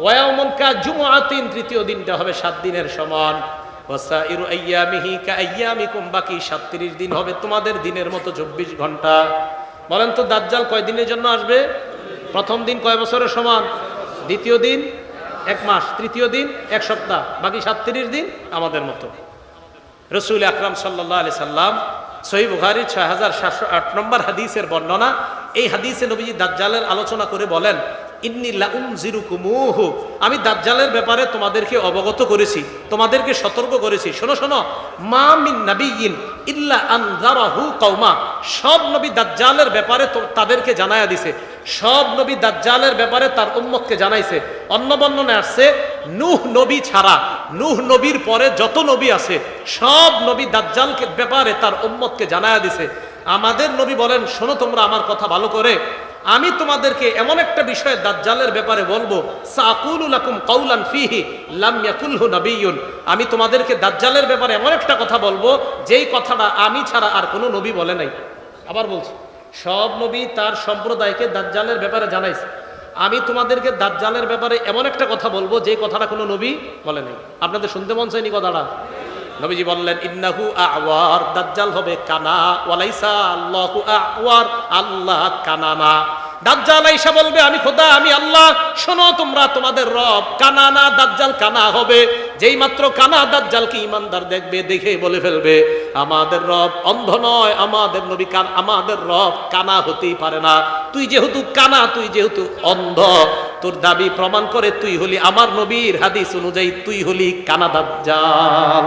ওয়ায়াউমুন কাজুমআতিন, তৃতীয় দিনটা হবে 7 দিনের সমান। ওয়াসাইরু আইয়ামিহি কাআইয়ামিকুম, বাকি 37 দিন হবে তোমাদের দিনের মতো 24 ঘন্টা। বলেন তো দাজ্জাল কয় দিনের জন্য আসবে? প্রথম দিন কয় বছরের সমান? দ্বিতীয় দিন 1 মাস, তৃতীয় দিন 1 সপ্তাহ, বাকি 37 দিন আমাদের মতো। রাসূল আকরাম সাল্লাল্লাহু আলাইহি সাল্লাম সহিহ বুখারী 6708 নম্বর হাদিসের বর্ণনা। এই হাদিসে নবীজি দাজ্জালের আলোচনা করে বলেন ইন্নী লাউনজিরুকুমুহু, আমি দাজ্জালের ব্যাপারে তোমাদেরকে অবগত করেছি, তোমাদেরকে সতর্ক করেছি। শোনো শোনো, মা মিন নাবিয়্যিন ইল্লা আনযারাহু কওমা, সব নবী দাজ্জালের ব্যাপারে তাদেরকে জানায়া দিছে। সব নবী দাজ্জালের ব্যাপারে তার উম্মতকে জানাইছে। অন্য বর্ণনায় আসছে নূহ নবী ছাড়া, নূহ নবীর পরে যত নবী আছে সব নবী দাজ্জালকে ব্যাপারে তার উম্মতকে জানায়া দিছে। আমাদের নবী বলেন শোনো তোমরা আমার কথা ভালো করে, আমি তোমাদেরকে এমন একটা বিষয় দাজ্জালের ব্যাপারে বলবো, সাকুলু লাকুম কাউলান ফিহি লাম ইয়াকুলহু নাবিয়্যুন, আমি তোমাদেরকে দাজ্জালের ব্যাপারে এমন একটা কথা বলবো যেই কথাটা আমি ছাড়া আর কোনো নবী বলে নাই। আবার বলছি, সব নবী তার সম্প্রদায়কে দাজ্জালের ব্যাপারে জানাইছে। আমি তোমাদেরকে দাজ্জালের ব্যাপারে এমন একটা কথা বলবো যে কথাটা কোনো নবী বলে নাই। আপনাদের শুনতে মন চাইনি কথাটা? নবীজি বললেন ইন্নাহু আওয়ার, দাজ্জাল হবে কানা, ওয়ালাইসা আল্লাহু আওয়ার, আল্লাহ কানা না। দাজ্জাল আইসা বলবে আমি খোদা, আমি আল্লাহ। শোনো তোমরা, তোমাদের রব কানা না, দাজ্জাল কানা হবে। যেই মাত্র কানা দাজ্জালকে ঈমানদার দেখবে, দেখে বলে ফেলবে আমাদের রব অন্ধ নয়, আমাদের নবী কান, আমাদের রব কানা হতেই পারে না। তুই যেহেতু কানা, তুই যেহেতু অন্ধ, তোর দাবি প্রমাণ করে তুই হলি আমার নবীর হাদিস অনুযায়ী তুই হলি কানা দাজ্জাল।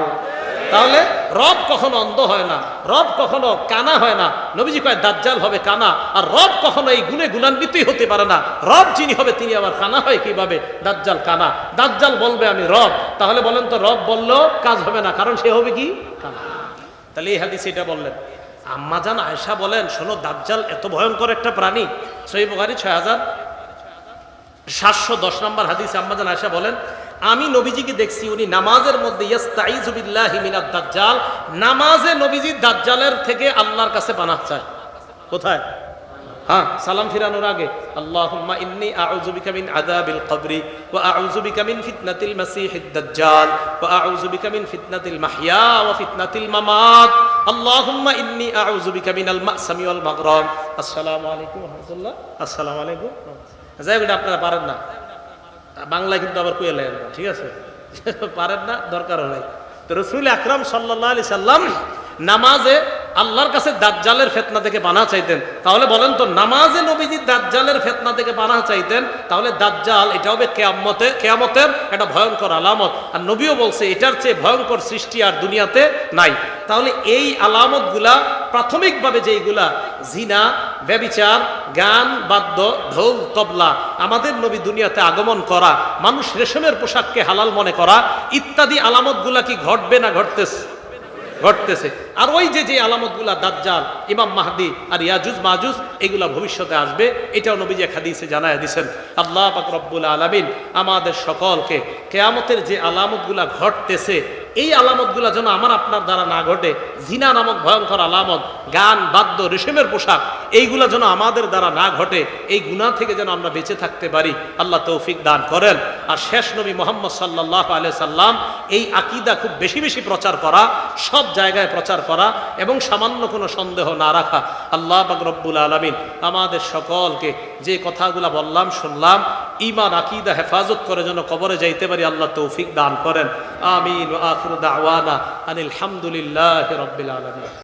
তাহলে রব কখনো অন্ধ হয় না, রব কখনো কানা হয় না। নবীজি কয় দাজ্জাল হবে কানা, আর রব কখনো এই গুণে গুণান্বিতই হতে পারে না। রব যিনি হবে তিনি আবার কানা হয় কিভাবে? দাজ্জাল কানা। দাজ্জাল বলবে আমি রব, তাহলে বলেন তো রব বললেও কাজ হবে না, কারণ সে হবে কি? কানা। তাহলে এই হাদিস এটা বললেন। আম্মাজান আয়েশা বলেন, শোনো দাজ্জাল এত ভয়ঙ্কর একটা প্রাণী। সহিহ বুখারী 6710 নম্বর হাদিসে আম্মাজান আয়েশা বলেন, আমি নবীজিকে দেখছি উনি নামাজের মধ্যে ইস্তাইযু বিল্লাহি মিনাদ দাজ্জাল, নামাজে নবীজি দাজ্জালের থেকে আল্লাহর কাছে পানাহ চায়। কোথায়? হ্যাঁ, সালাম ফিরানোর আগে আল্লাহুম্মা ইন্নী আউযু বিকা মিন আযাবিল কবরি ওয়া আউযু বিকা মিন ফিতনাতিল মাসীহিদ দাজ্জাল ওয়া আউযু বিকা মিন ফিতনাতিল মাহইয়া ওয়া ফিতনাতিল মামাত আল্লাহুম্মা ইন্নী আউযু বিকা মিনাল মা'সামি ওয়াল মাগরাম। আসসালামু আলাইকুম ওয়া রাহমাতুল্লাহ। আসসালামু আলাইকুম। যাই হোক, আপনারা পারেন না বাংলায়, কিন্তু আবার কইয়া লেন না, ঠিক আছে? পারেন না, দরকার নাই। তো রাসূল আকরাম সাল্লাল্লাহু আলাইহি সাল্লাম নামাজে আল্লাহর কাছে দাজ্জালের ফিতনা থেকে পানাহ চাইতেন। তাহলে বলেন তো, নামাজে নবীজি দাজ্জালের ফিতনা থেকে পানাহ চাইতেন, তাহলে দাজ্জাল এটা হবে কিয়ামতের একটা ভয়ঙ্কর আলামত। আর নবীও বলছে এটার চেয়ে ভয়ঙ্কর সৃষ্টি আর দুনিয়াতে নাই। তাহলে এই আলামতগুলা প্রাথমিকভাবে যেইগুলা জিনা, ব্যভিচার, গান, বাদ্য, ঢোল, তবলা, আমাদের নবী দুনিয়াতে আগমন করা, মানুষ রেশমের পোশাককে হালাল মনে করা, ইত্যাদি আলামতগুলা কি ঘটবে না ঘটতেছে? ঘটতেছে। আর ওই যে আলামতগুলা দাজ্জাল, ইমাম মাহদি আর ইয়াজুজ মাজুজ, এগুলা ভবিষ্যতে আসবে, এটাও নবীজি এক হাদিসে জানায় দিয়েছেন। আল্লাহ পাক রব্বুল আলামিন আমাদের সকলকে কিয়ামতের যে আলামতগুলা ঘটতেছে, এই আলামতগুলা যেন আমার আপনার দ্বারা না ঘটে। জিনা নামক ভয়ঙ্কর আলামত, গান, বাদ্য, রেশমের পোশাক, এইগুলা যেন আমাদের দ্বারা না ঘটে। এই গুনাহ থেকে যেন আমরা বেঁচে থাকতে পারি, আল্লাহ তৌফিক দান করেন। আর শেষ নবী মুহাম্মদ সাল্লাল্লাহু আলাইহি সাল্লাম এই আকীদা খুব বেশি বেশি প্রচার করা, সব জায়গায় প্রচার করা এবং সামান্য কোনো সন্দেহ না রাখা। আল্লাহ পাক রব্বুল আলামিন আমাদের সকলকে যে কথাগুলা বললাম, শুনলাম, ঈমান আকীদা হেফাজত করে যেন কবরে যাইতে পারি, আল্লাহ তৌফিক দান করেন। আমিন। ওয়া আখিরু দাওয়ানা আনিল হামদুলিল্লাহি রাব্বিল আলামিন।